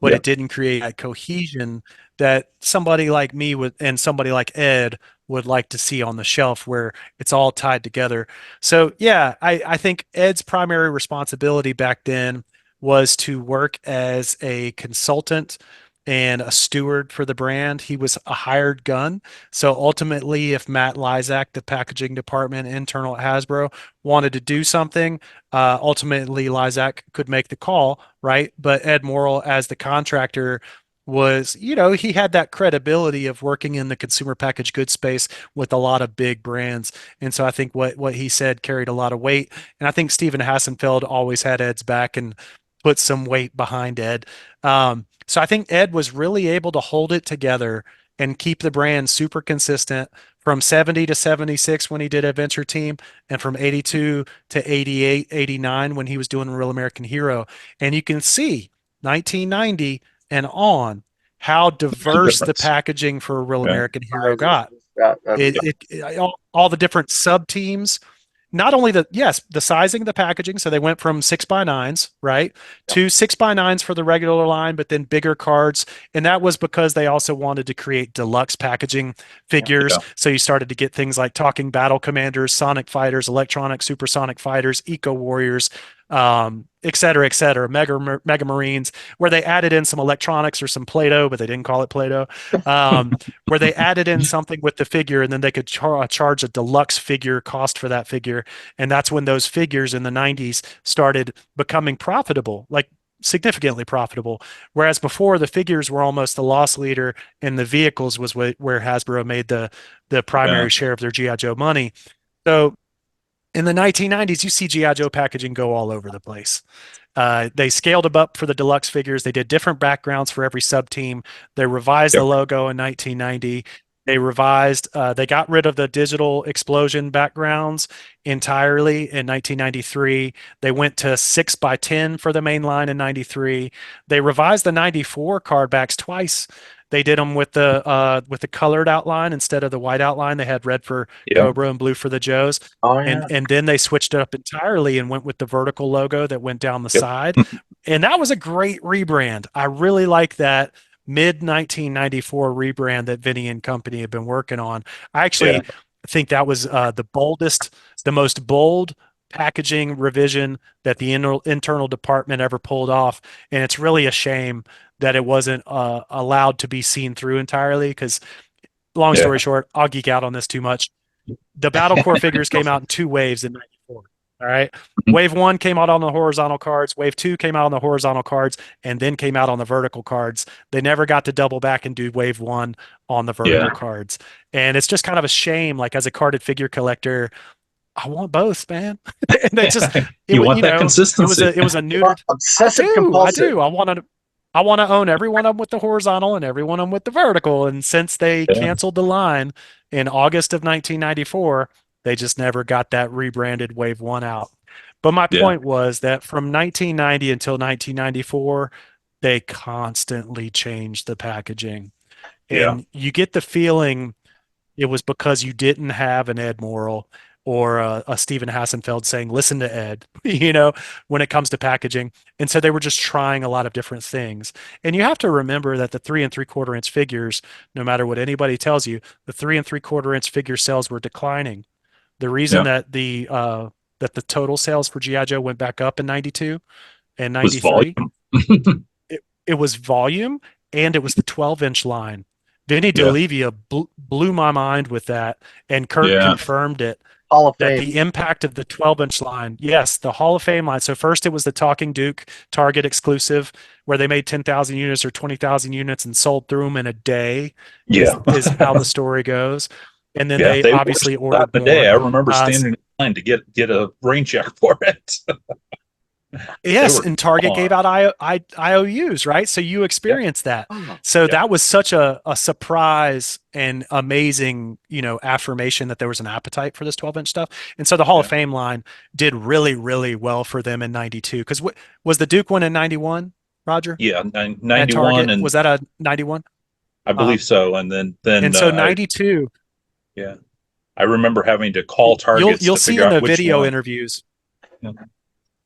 but Yeah. it didn't create that cohesion that somebody like me would and somebody like Ed would like to see on the shelf where it's all tied together. So yeah, I think Ed's primary responsibility back then was to work as a consultant and a steward for the brand. He was a hired gun. So ultimately, if Matt Lysak, the packaging department internal at Hasbro, wanted to do something, ultimately Lysak could make the call, right? But Ed Morrill, as the contractor, was, he had that credibility of working in the consumer packaged goods space with a lot of big brands. And so I think what he said carried a lot of weight. And I think Stephen Hassenfeld always had Ed's back and put some weight behind Ed. So I think Ed was really able to hold it together and keep the brand super consistent from 70 to 76 when he did Adventure Team, and from 82 to 88, 89 when he was doing Real American Hero. And you can see 1990 and on how The diverse the difference. packaging for Real Yeah. American Hero Sizes, got. that, It, everything. all the different sub teams, not only the sizing, the packaging. So they went from 6x9s, right, Yep. to 6x9s for the regular line, but then bigger cards. And that was because they also wanted to create deluxe packaging Yep. figures. Yeah. So you started to get things like talking battle commanders, sonic fighters, electronic supersonic fighters, eco warriors, et cetera, mega marines, where they added in some electronics or some Play-Doh, but they didn't call it Play-Doh. Where they added in something with the figure, and then they could charge a deluxe figure cost for that figure. And that's when those figures in the 90s started becoming profitable, like significantly profitable. Whereas before, the figures were almost the loss leader, and the vehicles was where Hasbro made the Yeah. primary share of their GI Joe money. So in the 1990s, you see GI Joe packaging go all over the place. They scaled them up for the deluxe figures. They did different backgrounds for every sub team. They revised the Yep. logo in 1990. They got rid of the digital explosion backgrounds entirely in 1993. They went to 6x10 for the main line in 93. They revised the 94 card backs twice. They did them with the colored outline instead of the white outline. They had red for Yep. Cobra and blue for the Joes. Oh and yeah. and then they switched it up entirely and went with the vertical logo that went down the Yep. side, and that was a great rebrand. I really like that mid 1994 rebrand that Vinny and company have been working on. I Yeah. actually think that was the most bold packaging revision that the internal department ever pulled off, and it's really a shame that it wasn't allowed to be seen through entirely. Because long story Yeah. short, I'll geek out on this too much. The Battle Core figures came out in two waves in 94. All right. Wave one came out on the horizontal cards. Wave two came out on the horizontal cards and then came out on the vertical cards. They never got to double back and do wave one on the vertical Yeah. cards. And it's just kind of a shame. Like, as a carded figure collector, I want both, man. And they just, You was, want that consistency. it was a new, You're obsessive I compulsive. do. I want to own every one of them with the horizontal and every one of them with the vertical. And since they Yeah. canceled the line in August of 1994, they just never got that rebranded Wave 1 out. But my Yeah. point was that from 1990 until 1994, they constantly changed the packaging. Yeah. And you get the feeling it was because you didn't have an Ed Morrill, or a Stephen Hassenfeld saying, listen to Ed, when it comes to packaging. And so they were just trying a lot of different things. And you have to remember that the 3 3/4 inch figures, no matter what anybody tells you, the 3 3/4 inch figure sales were declining. The reason Yeah. that the total sales for GI Joe went back up in 92 and Was 93, volume. it was volume, and it was the 12-inch line. Vinny Yeah. D'Olivia blew my mind with that, and Kurt Yeah. confirmed it, Hall of that Fame. the impact of the 12-inch line, yes, the Hall of Fame line. So first it was the Talking Duke Target exclusive, where they made 10,000 units or 20,000 units and sold through them in a day, Yeah. is how the story goes. And then Yeah. they They were obviously sold out ordered in a day. more. I remember Uh, standing in line to get a rain check for it. They Yes, were and Target gave gone. out IOUs, right? So you Yep. experienced that. Oh, So Yep. that was such a surprise and amazing, affirmation that there was an appetite for this 12-inch stuff. And so the Hall of Yeah. Fame line did really, really well for them in 92. Because was the Duke one in 91, Roger, Yeah. at 91, Target? and Was that a 91? I Uh, believe so. And then and so I 92, yeah, I remember having to call Targets you'll to see figure in out the which video one. interviews. Yeah.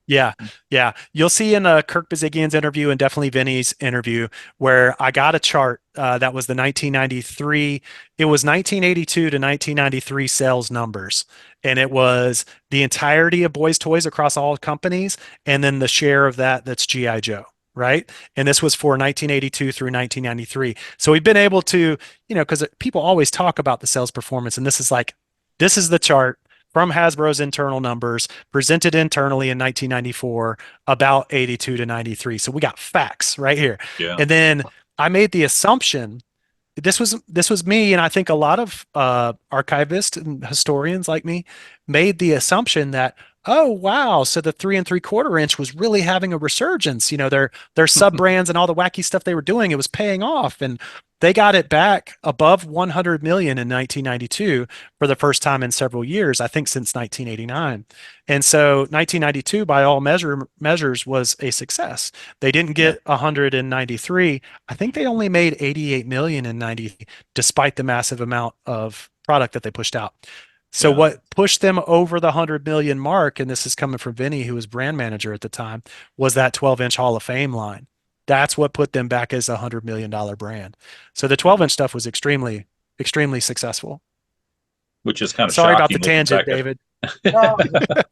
Yeah, yeah. You'll see in Kirk Bazigian's interview and definitely Vinny's interview where I got a chart that was the 1993. It was 1982 to 1993 sales numbers, and it was the entirety of Boys Toys across all companies, and then the share of that's GI Joe. Right. And this was for 1982 through 1993. So we've been able to, because people always talk about the sales performance, and this is the chart from Hasbro's internal numbers presented internally in 1994 about 82 to 93. So we got facts right here. Yeah. And then I made the assumption, this was me, and I think a lot of archivists and historians like me made the assumption that, oh wow, so the 3 3/4 inch was really having a resurgence. Their sub brands and all the wacky stuff they were doing, it was paying off, and they got it back above 100 million in 1992 for the first time in several years, I think since 1989. And so 1992, by all measures, was a success. They didn't Yeah. get 193. I think they only made 88 million in 90, despite the massive amount of product that they pushed out. So Yeah. what pushed them over the 100 million mark, and this is coming from Vinny, who was brand manager at the time, was that 12-inch Hall of Fame line. That's what put them back as a $100 million brand. So the 12-inch stuff was extremely, extremely successful. Which is kind of Sorry about shocking the looking tangent, back at. David.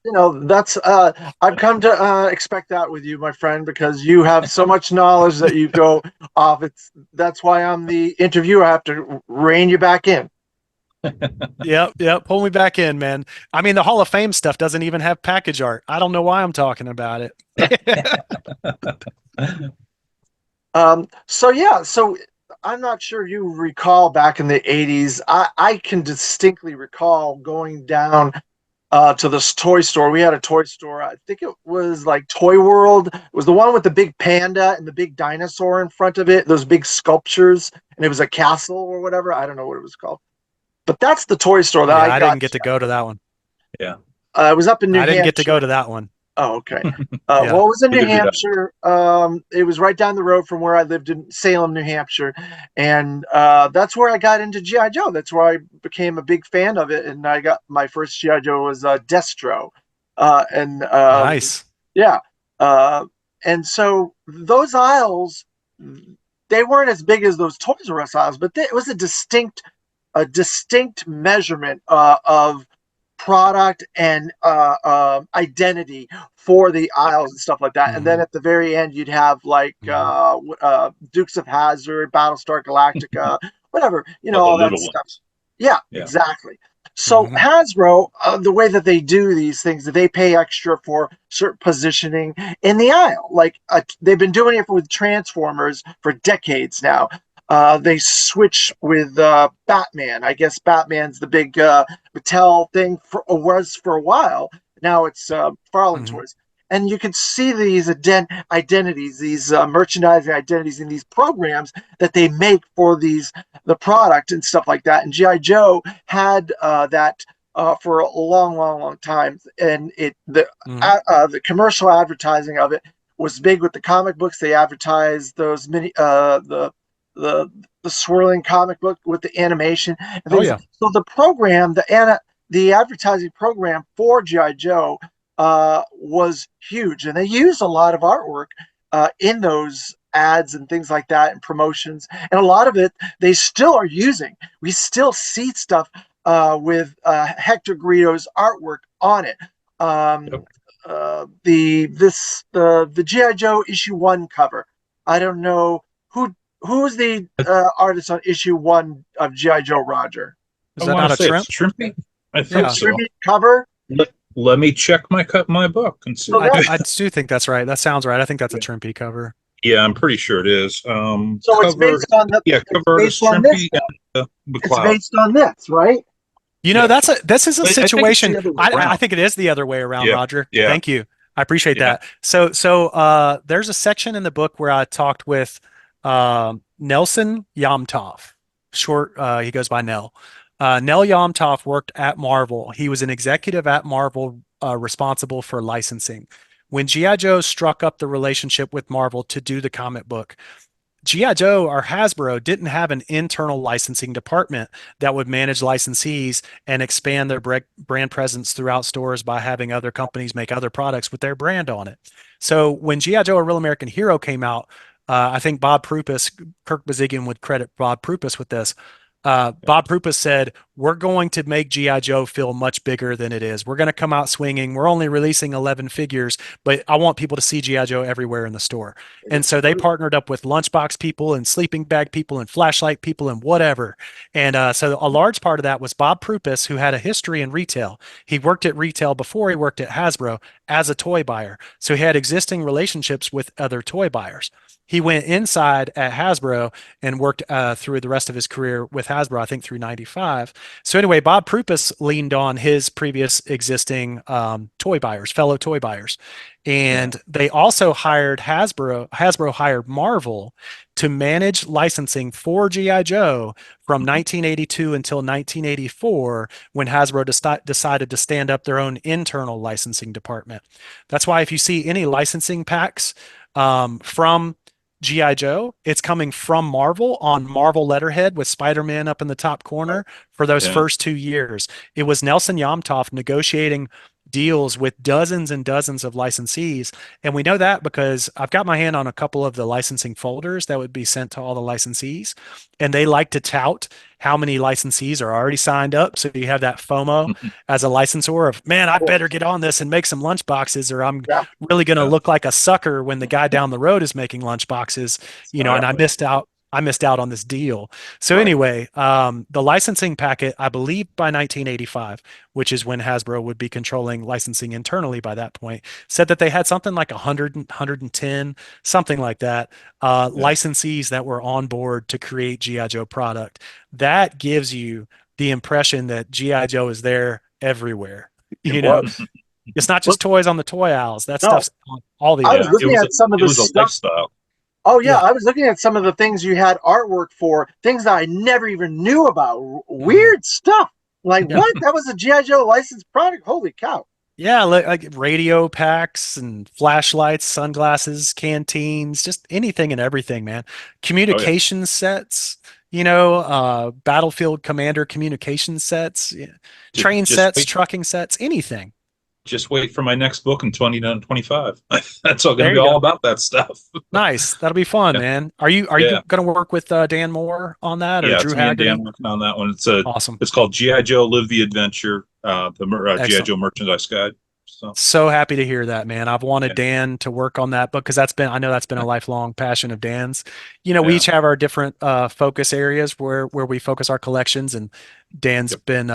well, that's I've come to expect that with you, my friend, because you have so much knowledge that you go off. That's why I'm the interviewer. I have to rein you back in. Yep. Pull me back in, man. I mean, the Hall of Fame stuff doesn't even have package art. I don't know why I'm talking about it. So I'm not sure you recall back in the 80s. I can distinctly recall going down to this toy store. We had a toy store. I think it was like Toy World. It was the one with the big panda and the big dinosaur in front of it, those big sculptures, and it was a castle or whatever. I don't know what it was called. But that's the toy store that I Yeah, I got. didn't get to go to that one. Yeah. It was up in New I didn't get to Hampshire. go to that one. Oh, okay. Yeah. Well, it was in New Neither did I. Hampshire. It was right down the road from where I lived in Salem, New Hampshire, and that's where I got into GI Joe. That's where I became a big fan of it, and I got my first GI Joe was Destro, and Nice. yeah, uh, and so those aisles, they weren't as big as those Toys R Us aisles, but it was a distinct measurement of product and identity for the aisles and stuff like that. And then at the very end, you'd have like Dukes of Hazzard, Battlestar Galactica, whatever, All the all that little stuff. ones. Yeah, Yeah. exactly. So Hasbro, the way that they do these things, they pay extra for certain positioning in the aisle. Like they've been doing it with Transformers for decades now. They switch with Batman. I guess Batman's the big Mattel thing was for a while. Now it's Farland Toys. And you can see these identities, these merchandising identities in these programs that they make for the product and stuff like that. And GI Joe had that for a long, long, long time. And the commercial advertising of it was big with the comic books. They advertised those the swirling comic book with the animation and things. Oh yeah. So the program, the advertising program for GI Joe was huge, and they used a lot of artwork in those ads and things like that and promotions, and a lot of it they still are using. We still see stuff with Hector Garido's artwork on it. Yep. The GI Joe issue 1 cover. I don't know who's the artist on issue 1 of GI Joe, Roger. Is I that want not to a say it's Trimp? Trimpy. I Yeah. think so. Tribute cover. Let me check my book and see. So that- I do think that's right. That sounds right. I think that's a Trimpy cover. Yeah, I'm pretty sure it is. So it's Cover, based on the. yeah, It's cover based artist on this. Trimpy and It's McLeod. based on this, right? You know, Yeah. this is a I think it's situation. the other way I around. think it is the other way around, Yeah. Roger. Yeah. Thank you. I appreciate Yeah. that. So there's a section in the book where I talked with Nelson Yomtov. Short, he goes by Nell. Nell Yomtov worked at Marvel. He was an executive at Marvel responsible for licensing. When G.I. Joe struck up the relationship with Marvel to do the comic book, G.I. Joe or Hasbro didn't have an internal licensing department that would manage licensees and expand their brand presence throughout stores by having other companies make other products with their brand on it. So when G.I. Joe, A Real American Hero came out, I think Bob Prupus, Kirk Bazigian would credit Bob Prupus with this. Bob Prupus said, we're going to make G.I. Joe feel much bigger than it is. We're going to come out swinging. We're only releasing 11 figures, but I want people to see G.I. Joe everywhere in the store. And so they partnered up with lunchbox people and sleeping bag people and flashlight people and whatever. And so a large part of that was Bob Prupus, who had a history in retail. He worked at retail before he worked at Hasbro as a toy buyer. So he had existing relationships with other toy buyers. He went inside at Hasbro and worked through the rest of his career with Hasbro, I think through 95. So anyway, Bob Prupus leaned on his previous existing toy buyers, fellow toy buyers. And they also hired Hasbro hired Marvel to manage licensing for G.I. Joe from 1982 until 1984 when Hasbro decided to stand up their own internal licensing department. That's why if you see any licensing packs from G.I. Joe, it's coming from Marvel on Marvel letterhead with Spider-Man up in the top corner for those first 2 years. It was Nelson Yomtov negotiating deals with dozens and dozens of licensees. And we know that because I've got my hand on a couple of the licensing folders that would be sent to all the licensees. And they like to tout how many licensees are already signed up. So you have that FOMO as a licensor of, man, I better get on this and make some lunch boxes or I'm really going to look like a sucker when the guy down the road is making lunch boxes, you know, and I missed out on this deal. So anyway, the licensing packet, I believe by 1985, which is when Hasbro would be controlling licensing internally by that point, said that they had something like 100, 110, something like that, licensees that were on board to create G.I. Joe product. That gives you the impression that G.I. Joe is there everywhere. You know, it's not just toys on the toy aisles. That stuff's on all the I was looking at some of the stuff. Lifestyle. Oh yeah, I was looking at some of the things you had artwork for, things that I never even knew about. Weird stuff. Like what? That was a G.I. Joe licensed product? Holy cow. Yeah, like radio packs and flashlights, sunglasses, canteens, just anything and everything, man. Communication sets, you know, battlefield commander communication sets, train sets, trucking sets, anything. Just wait for my next book in 2025. That's all going to be There you all go. about that stuff. Nice. That'll be fun, man. Are you going to work with Dan Moore on that or Yeah, Drew it's me and Haggerty? Dan working on that one. Awesome. It's called G.I. Joe Live the Adventure, the G.I. Excellent. Joe merchandise guide. So happy to hear that, man. I've wanted Dan to work on that book because I know that's been a lifelong passion of Dan's. You know, we each have our different focus areas where we focus our collections, and Dan's been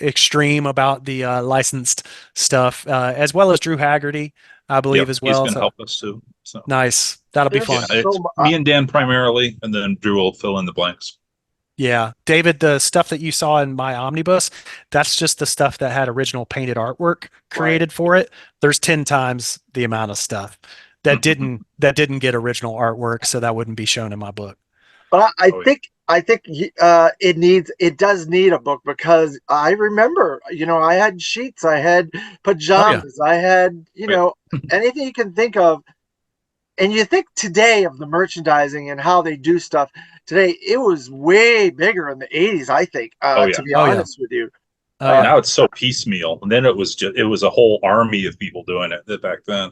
extreme about the licensed stuff, as well as Drew Haggerty, I believe, as well. He's going to help us too. So nice. That'll be fun. Yeah, it's me and Dan primarily, and then Drew will fill in the blanks. Yeah. David, the stuff that you saw in my omnibus, that's just the stuff that had original painted artwork created for it. There's 10 times the amount of stuff that didn't get original artwork, so that wouldn't be shown in my book. But I think it does need a book because I remember, you know, I had sheets, I had pajamas, I had, you know, anything you can think of. And you think today of the merchandising and how they do stuff today, it was way bigger in the 80s, I think, to be honest with you. Oh yeah. Now it's so piecemeal, and then it was a whole army of people doing it back then.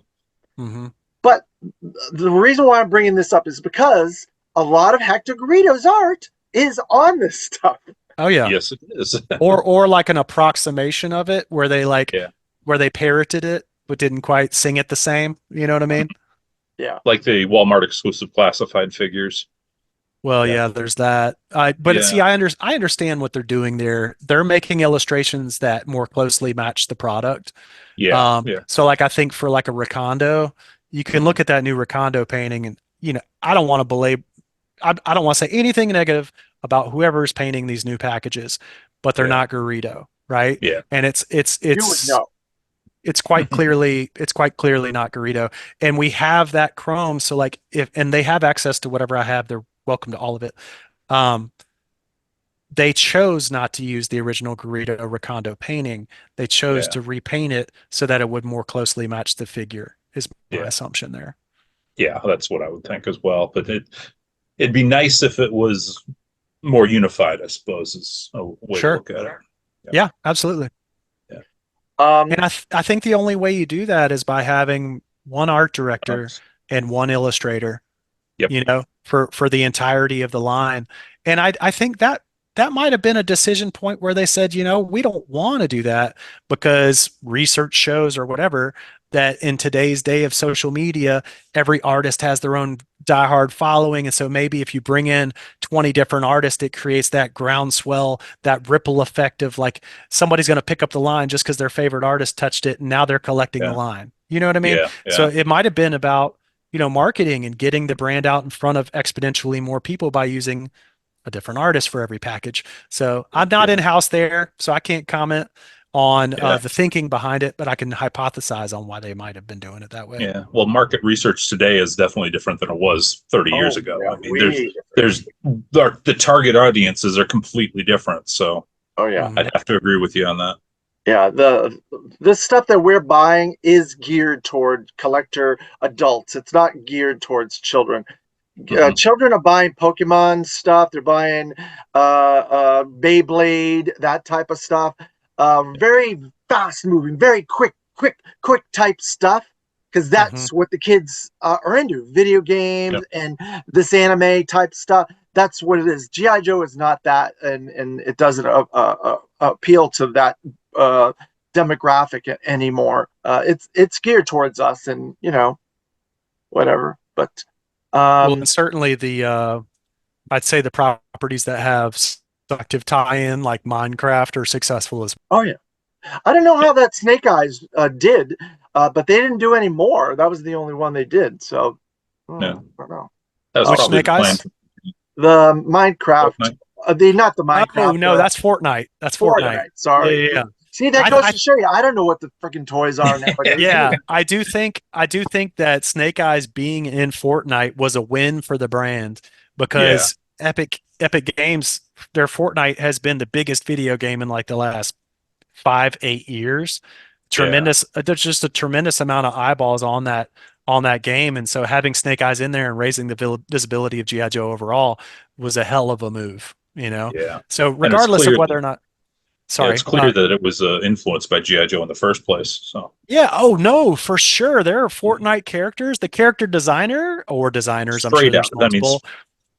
Hmm. But the reason why I'm bringing this up is because a lot of Hector Garido's art is on this stuff. Oh yeah. Yes, it is. Or like an approximation of it where they Yeah, where they parroted it but didn't quite sing it the same. You know what I mean? Yeah. like the Walmart exclusive classified figures. Well, Yeah, yeah, there's that. See, yeah, I understand what they're doing there. They're making illustrations that more closely match the product. yeah, yeah. So like I think for like a Recondo, you can Mhm. look at that new Recondo painting and I don't want to belabor I don't want to say anything negative about whoever's painting these new packages, but they're Yeah, not Garrido, right? yeah, And You would know. it's quite clearly not Garrido. And we have that Chrome, so like if and they have access to whatever I have, they're welcome to all of it. Um, they chose not to use the original Garrido Recondo painting. They chose yeah, to repaint it so that it would more closely match the figure, is my yeah, assumption there. yeah. That's what I would think as well. But it'd be nice if it was more unified. I suppose is a way to Sure. look at it. Yeah, Yeah, absolutely. yeah. And I think the only way you do that is by having one art director and one illustrator, Yep. for the entirety of the line. And I think that might have been a decision point where they said, we don't want to do that because research shows or whatever that in today's day of social media, every artist has their own diehard following. And so maybe if you bring in 20 different artists, it creates that groundswell, that ripple effect of like somebody's going to pick up the line just because their favorite artist touched it and now they're collecting the Yeah, line. You know what I mean? yeah, So yeah, it might have been about marketing and getting the brand out in front of exponentially more people by using a different artist for every package. So I'm not yeah, in-house there, so I can't comment on yeah. the thinking behind it, but I can hypothesize on why they might have been doing it that way. Yeah. Well, market research today is definitely different than it was 30 years Oh, ago. yeah. I mean, We. there's the target audiences are completely different. So Oh, yeah. Mhm. I'd have to agree with you on that. Yeah. The stuff that we're buying is geared toward collector adults. It's not geared towards children. Hmm. Children are buying Pokemon stuff. They're buying Beyblade, that type of stuff. Very fast moving, very quick type stuff. Because Mhm. that's what the kids are into: video games Yep. and this anime type stuff. That's what it is. GI Joe is not that, and it doesn't appeal to that uh, demographic anymore. It's geared towards us, and whatever. But Well, and um, certainly I'd say the properties that have active tie-in like Minecraft are successful as oh yeah, I don't know how that Snake Eyes did, but they didn't do any more. That was the only one they did. So Yeah. I don't know. That was which Oh, probably Snake the plan Eyes? for the Minecraft, Fortnite. not the Oh Minecraft, no, that's Fortnite. That's Fortnite. Fortnite. Yeah, Sorry. yeah, yeah. See, that goes I to show you. I don't know what the freaking toys are nowadays Yeah, either. I do think that Snake Eyes being in Fortnite was a win for the brand Yeah. because Epic Games, their Fortnite has been the biggest video game in like the last 5, 8 years. Yeah. There's just a tremendous amount of eyeballs on that game, and so having Snake Eyes in there and raising the visibility of GI Joe overall was a hell of a move, you know. Yeah. So And it's regardless of clear whether that, or not, yeah, it's sorry, clear that it was influenced by G.I. Joe in the first place. So yeah, oh no, for sure. There are yeah. Fortnite characters. The character designer or designers, I'm sure Straight they're out. That means, responsible.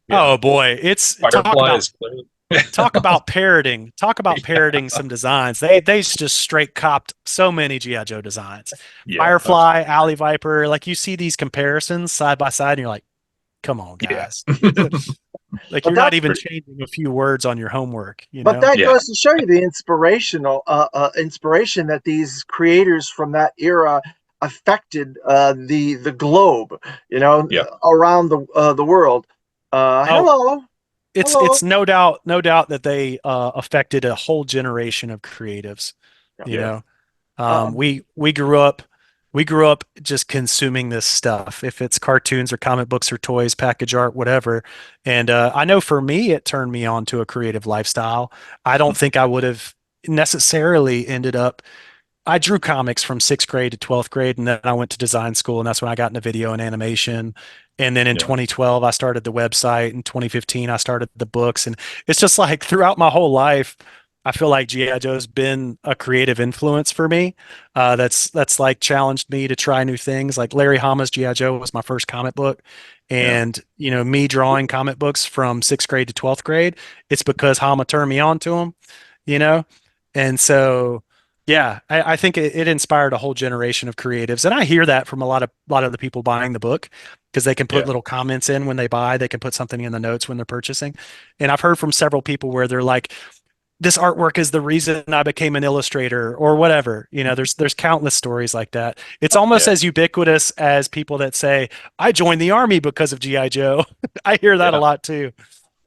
yeah. Oh boy, it's Firefly is clearly. talk about parroting. Talk about Yeah. parroting some designs. They just straight copped so many GI Joe designs. Yeah. Firefly, Alley Viper, like you see these comparisons side by side, and you're like, come on, Yeah. guys. Like But you're not that's even Pretty. changing a few words on your homework, But that Yeah. goes to show you the inspiration that these creators from that era affected the globe, Yeah. around the world. Oh, Hello, hello. it's no doubt that they affected a whole generation of creatives, Yeah. you Yeah. know. Um, We grew up just consuming this stuff, if it's cartoons or comic books or toys, package art, whatever. And I know for me, it turned me on to a creative lifestyle. I don't think I would have necessarily ended up. I drew comics from sixth grade to 12th grade, and then I went to design school, and that's when I got into video and animation. And then in Yeah. 2012, I started the website. In 2015, I started the books. And it's just like throughout my whole life, I feel like G.I. Joe's been a creative influence for me. That's like challenged me to try new things. Like Larry Hama's G.I. Joe was my first comic book. Yeah. And, me drawing comic books from sixth grade to 12th grade, it's because Hama turned me on to them, you know? And so, yeah, I think it inspired a whole generation of creatives. And I hear that from a lot of the people buying the book because they can put Yeah. little comments in when they buy, they can put something in the notes when they're purchasing. And I've heard from several people where they're like, this artwork is the reason I became an illustrator or whatever. There's countless stories like that. It's almost Yeah. as ubiquitous as people that say, I joined the army because of G.I. Joe. I hear that a Yeah. lot too,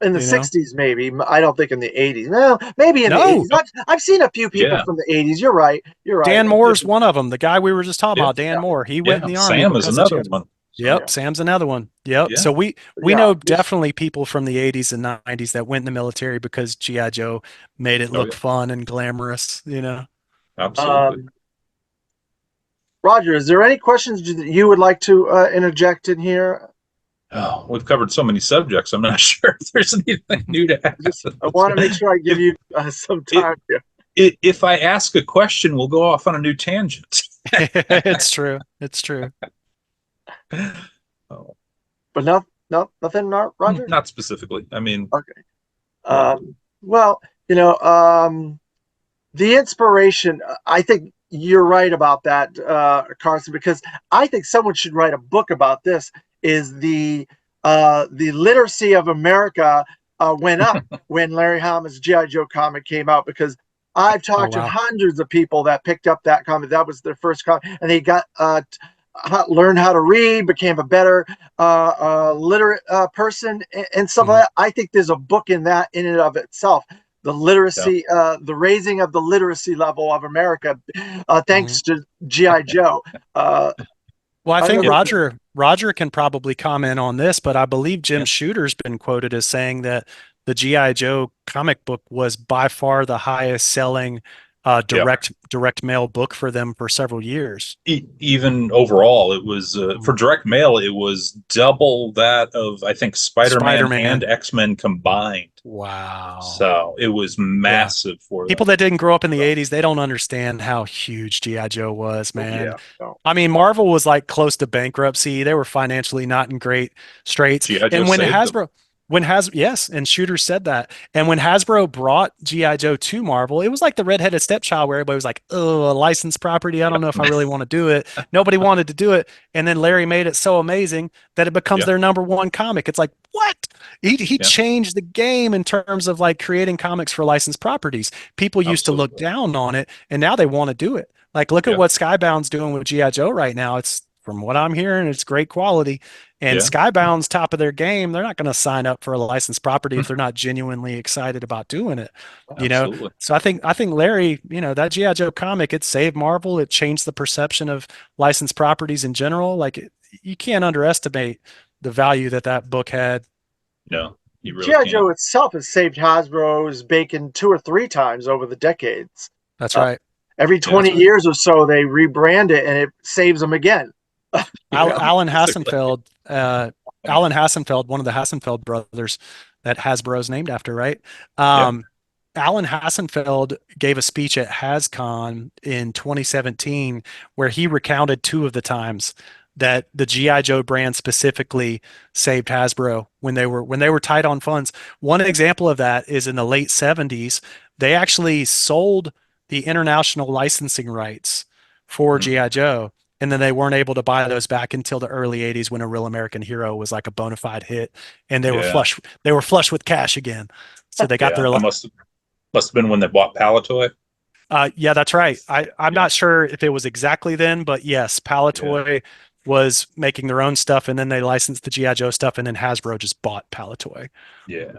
In the you know? 60s, maybe. I don't think in the 80s. Well, maybe in the No, 80s. I've seen a few people Yeah. from the 80s. You're right. You're right. Dan Moore's one of them. The guy we were just talking Yeah. about, Dan Moore, he went in Yeah. the army Sam is because of another G.I. Joe. one. So, Yep, Yeah. Sam's another one. Yep. yeah. So we Yeah. know definitely people from the 80s and 90s that went in the military because G.I. Joe made it Oh, look yeah. fun and glamorous. Absolutely. Um, Roger, is there any questions that you would like to interject in here? Oh, we've covered so many subjects. I'm not sure if there's anything new to add. I want to make sure I give If, you some if, time here. if I ask a question, we'll go off on a new tangent. It's true. It's true. Oh, But nothing, Roger? not specifically. I mean, Okay. yeah, Well, the inspiration, I think you're right about that, Carson, because I think someone should write a book about this. Is the literacy of America went up when Larry Hama's GI Joe comic came out? Because I've Oh talked to wow. hundreds of people that picked up that comic. That was their first comic, and they got learned how to read, became a better literate person, and stuff Mhm. like that. I think there's a book in that in and of itself. The yeah, literacy, the raising of the literacy level of America, Mhm. thanks to GI Joe. Well, I I think don't know. Roger can probably comment on this, but I believe Jim yeah, Shooter's been quoted as saying that the G.I. Joe comic book was by far the highest selling yeah. direct mail book for them for several years. Even overall, it was for Mhm. direct mail. It was double that of I think Spider-Man and Spider-Man. X-Men combined. Wow. So it was Yeah. massive for People them. that didn't grow up in the So, 80s, they don't understand how huge G.I. Joe was, Oh, man. yeah. No. I mean, Marvel was like close to bankruptcy. They were financially not in great straits. GI Joe And when saved them. Hasbro, yes, and Shooter said that. And when Hasbro brought G.I. Joe to Marvel, it was like the redheaded stepchild where everybody was like, oh, a licensed property. I don't know if I really want to do it. Nobody wanted to do it. And then Larry made it so amazing that it becomes Yeah, their number one comic. It's like, what? He yeah, changed the game in terms of like creating comics for licensed properties. People used to look absolutely. down on it, and now they want to do it. Like, look at Yeah, what Skybound's doing with G.I. Joe right now. It's from what I'm hearing, it's great quality. And yeah, Skybound's top of their game. They're not going to sign up for a licensed property if they're not genuinely excited about doing it. You know, absolutely. so I think Larry, that G.I. Joe comic, it saved Marvel. It changed the perception of licensed properties in general. Like, you can't underestimate the value that that book had. No, you really GI can't. Joe itself has saved Hasbro's bacon 2 or 3 times over the decades. That's Uh, right. every Yeah, That's 20 right. years or so, they rebrand it, and it saves them again. yeah, Alan basically. Hassenfeld, Alan Hassenfeld, one of the Hassenfeld brothers that Hasbro is named after, right? Yeah, Um, Alan Hassenfeld gave a speech at HasCon in 2017 where he recounted two of the times that the GI Joe brand specifically saved Hasbro when they were tight on funds. One example of that is in the late 70s, they actually sold the international licensing rights for mhm. GI Joe, and then they weren't able to buy those back until the early 80s when A Real American Hero was like a bona fide hit, and Yeah, they were flush with cash again. So they got yeah. their That must have been when they bought Palatoy. yeah, that's right. I'm Yeah, not sure if it was exactly then, but yes, yeah, Palatoy was making their own stuff, and then they licensed the GI Joe stuff, and then Hasbro just bought Palatoy. yeah.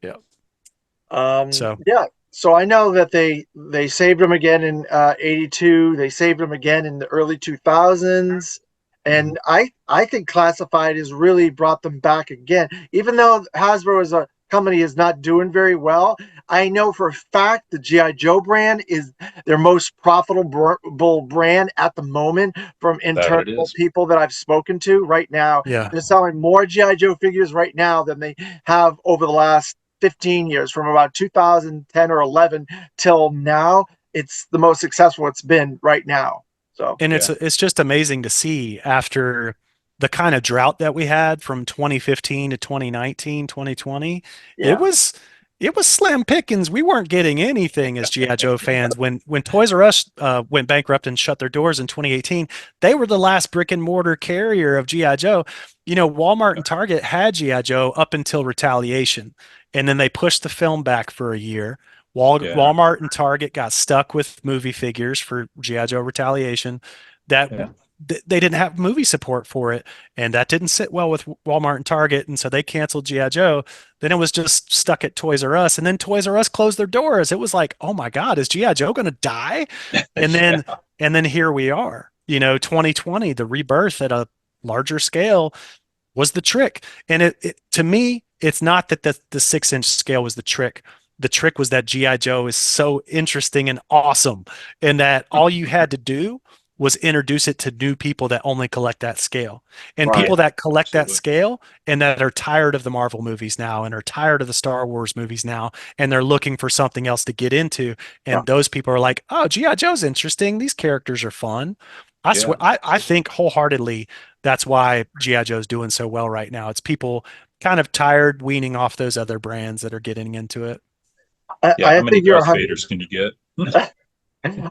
Yeah. So Yeah. So I know that they saved them again in '82. They saved them again in the early 2000s, mhm. and I think Classified has really brought them back again. Even though Hasbro as a company is not doing very well, I know for a fact the GI Joe brand is their most profitable brand at the moment from That it internal is. people that I've spoken to right now. Yeah. They're selling more GI Joe figures right now than they have over the last 15 years, from about 2010 or 11 till now. It's the most successful it's been right now. So And Yeah. it's just amazing to see after the kind of drought that we had from 2015 to 2019, 2020. It yeah, was it was slim pickings. We weren't getting anything as GI Joe fans. When Toys R Us went bankrupt and shut their doors in 2018, they were the last brick and mortar carrier of GI Joe. You know, Walmart and Target had GI Joe up until Retaliation, and then they pushed the film back for a year. Yeah. Walmart and Target got stuck with movie figures for GI Joe Retaliation that Yeah. they didn't have movie support for it, and that didn't sit well with Walmart and Target, and so they canceled GI Joe. Then it was just stuck at Toys R Us, and then Toys R Us closed their doors. It was like, oh my God, is GI Joe going to die? And then Yeah. and then here we are. You know, 2020, the rebirth at a larger scale was the trick. And to me, it's not that the 6-inch scale was the trick. The trick was that GI Joe is so interesting and awesome, and that all you had to do was introduce it to new people that only collect that scale, and right. people that collect that Absolutely. scale and that are tired of the Marvel movies now and are tired of the Star Wars movies now, and they're looking for something else to get into. Yeah. And those people are like, oh, GI Joe's interesting. These characters are fun. I Yeah. swear, I think wholeheartedly that's why GI Joe's doing so well right now. It's people kind of tired weaning off those other brands that are getting into it. Yeah. How I many think you're Darth 100. Vaders can you get?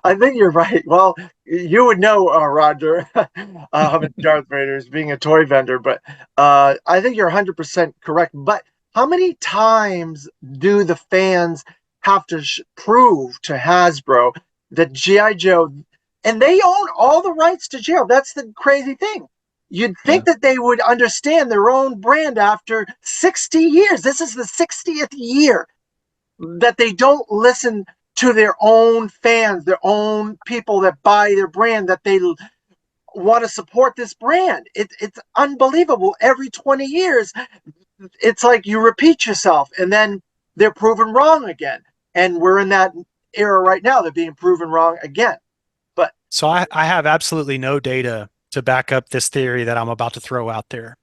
I think you're right. Well, you would know, Roger, how many Darth Vaders being a toy vendor, but I think you're 100% correct. But how many times do the fans have to prove to Hasbro that G.I. Joe, and they own all the rights to Joe? That's the crazy thing. You'd Yeah. think that they would understand their own brand after 60 years. This is the 60th year that they don't listen to their own fans, their own people that buy their brand, that they want to support this brand. It's unbelievable. Every 20 years, it's like you repeat yourself, and then they're proven wrong again. And we're in that era right now. They're being proven wrong again. But So I have absolutely no data to back up this theory that I'm about to throw out there.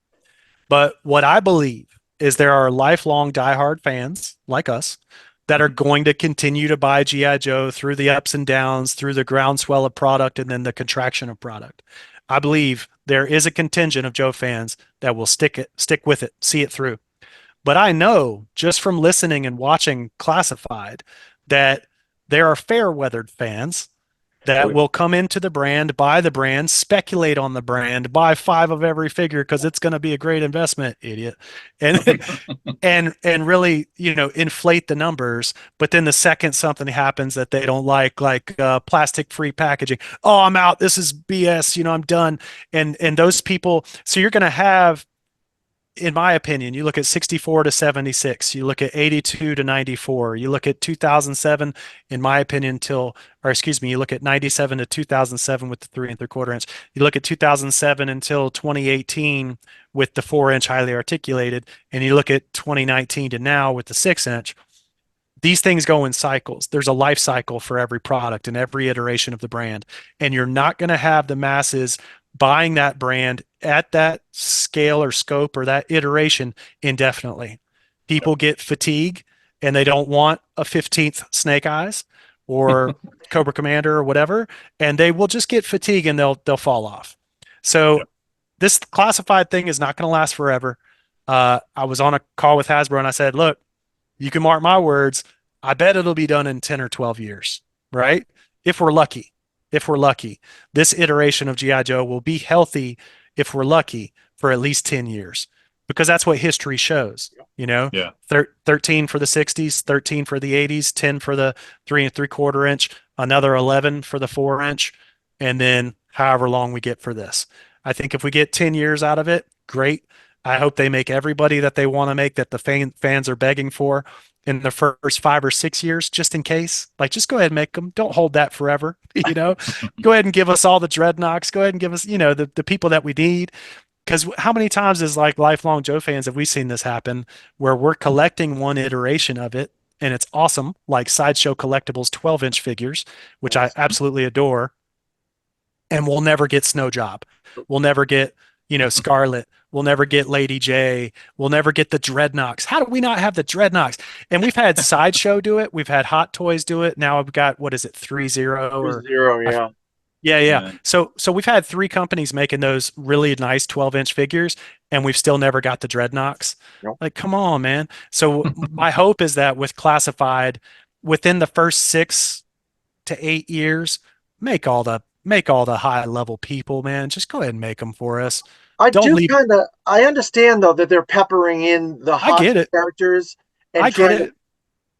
But what I believe is there are lifelong diehard fans like us that are Mhm. going to continue to buy GI Joe through the ups and downs, through the groundswell of product and then the contraction of product. I believe there is a contingent of Joe fans that will stick with it, see it through. But I know just from listening and watching Classified that there are fair weathered fans Oh that yeah. will come into the brand, buy the brand, speculate on the brand, buy 5 of every figure because it's going to be a great investment, idiot. And and really, you know, inflate the numbers. But then the second something happens that they don't like plastic free packaging, oh, I'm out. This is BS. You know, I'm done. And those people. So you're going to have, in my opinion, you look at 64 to 76, you look at 82 to 94, you look at 2007, in my opinion, or excuse me, you look at 97 to 2007 with the 3 3/4 inch. You look at 2007 until 2018 with the 4 inch highly articulated, and you look at 2019 to now with the 6 inch. These things go in cycles. There's a life cycle for every product and every iteration of the brand. And you're not going to have the masses buying that brand at that scale or scope or that iteration indefinitely. People get fatigue and they don't want a 15th Snake Eyes or Cobra Commander or whatever, and they will just get fatigue and they'll fall off. So Yep. this classified thing is not going to last forever. I was on a call with Hasbro and I said, look, you can mark my words. I bet it'll be done in 10 or 12 years, right? If we're lucky. If we're lucky. This iteration of G.I. Joe will be healthy if we're lucky for at least 10 years because that's what history shows, you know? Yeah. 13 for the 60s, 13 for the 80s, 10 for the 3 3/4 inch, another 11 for the 4 inch, and then however long we get for this. I think if we get 10 years out of it, great. I hope they make everybody that they want to make, that the fans are begging for in the first 5 or 6 years, just in case. Like, just go ahead and make them. Don't hold that forever. You know, go ahead and give us all the dreadnoughts. Go ahead and give us, you know, the people that we need. Because how many times as like lifelong Joe fans have we seen this happen where we're collecting one iteration of it and it's awesome, like Sideshow Collectibles 12-inch figures, which I yes, absolutely adore, and we'll never get Snow Job. We'll never get, you know, Scarlet. We'll never get Lady J. We'll never get the Dreadnoks. How do we not have the Dreadnoks? And we've had Sideshow do it. We've had Hot Toys do it. Now I've got, what is it, 3-0 or 3-0, I yeah. yeah, yeah. Yeah. So we've had three companies making those really nice 12-inch figures, and we've still never got the Dreadnoks. Nope. Like, come on, man. So my hope is that with Classified, within the first 6 to 8 years, make all the high level people, man. Just go ahead and make them for us. Don't leave. I understand though that they're peppering in the I hot get it. characters and I get trying to it.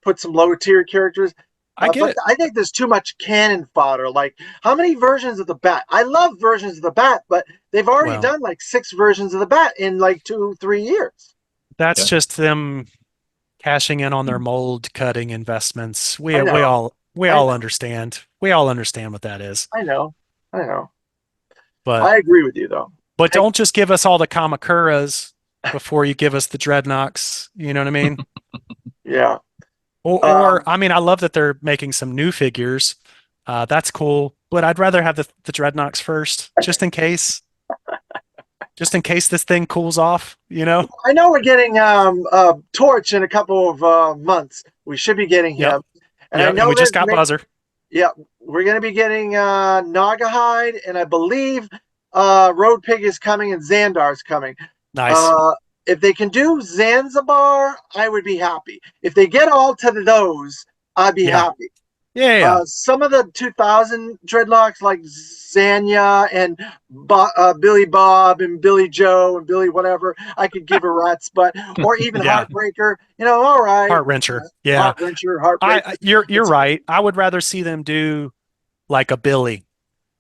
put some low tier characters. I get But it. I think there's too much cannon fodder. Like, how many versions of the Bat? I love versions of the Bat, but they've already Well, done like 6 versions of the Bat in like 2-3 years. that's Yeah. just them cashing in on their mold cutting investments. We I we know, all we I all know, understand. We all understand what that is. I know, I know. But I agree with you though. but Heck, don't just give us all the Kamakuras before you give us the Dreadnoks. You know what I mean? yeah. Or I mean, I love that they're making some new figures. That's cool. But I'd rather have the Dreadnoks first, just in case this thing cools off. I know we're getting Torch in a couple of months. We should be getting Yep. him, and I Yep. And know we just got Buzzer. yeah, we're going to be getting Nagahide, and I believe Road Pig is coming and Xandar's coming. Nice. Uh, if they can do Zanzibar, I would be happy. If they get all to those, I'd be Yeah. happy. Yeah. Yeah. Some of the 2000 dreadlocks like Zanya and Billy Bob and Billy Joe and Billy whatever, I could give a rat's butt. Or even Yeah. Heartbreaker, all right. Heart wrencher. Yeah. Heartbreaker. You're It's right. I would rather see them do like a Billy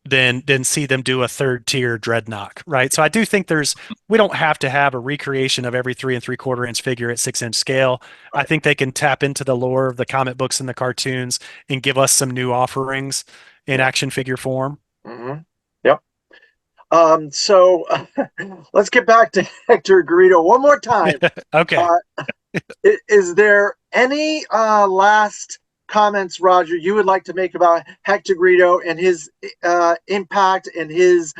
than see them do a third tier Dreadnought, right? So I do think we don't have to have a recreation of every 3 3/4 inch figure at 6-inch scale. I think they can tap into the lore of the comic books and the cartoons and give us some new offerings in action figure form. Mm-hmm. Yep. So let's get back to Hector Garido one more time. Okay. Is there any last comments, Roger, you would like to make about Hector Garido and his impact and his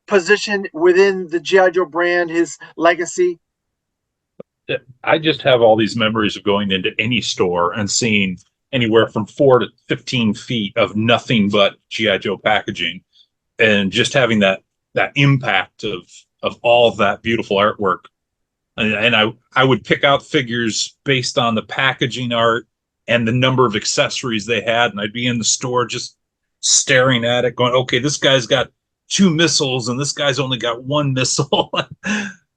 position within the G.I. Joe brand, his legacy? I just have all these memories of going into any store and seeing anywhere from 4 to 15 feet of nothing but GI Joe packaging, and just having that impact of all of that beautiful artwork. And I would pick out figures based on the packaging art and the number of accessories they had, and I'd be in the store just staring at it, going, "Okay, this guy's got 2 missiles, and this guy's only got 1 missile."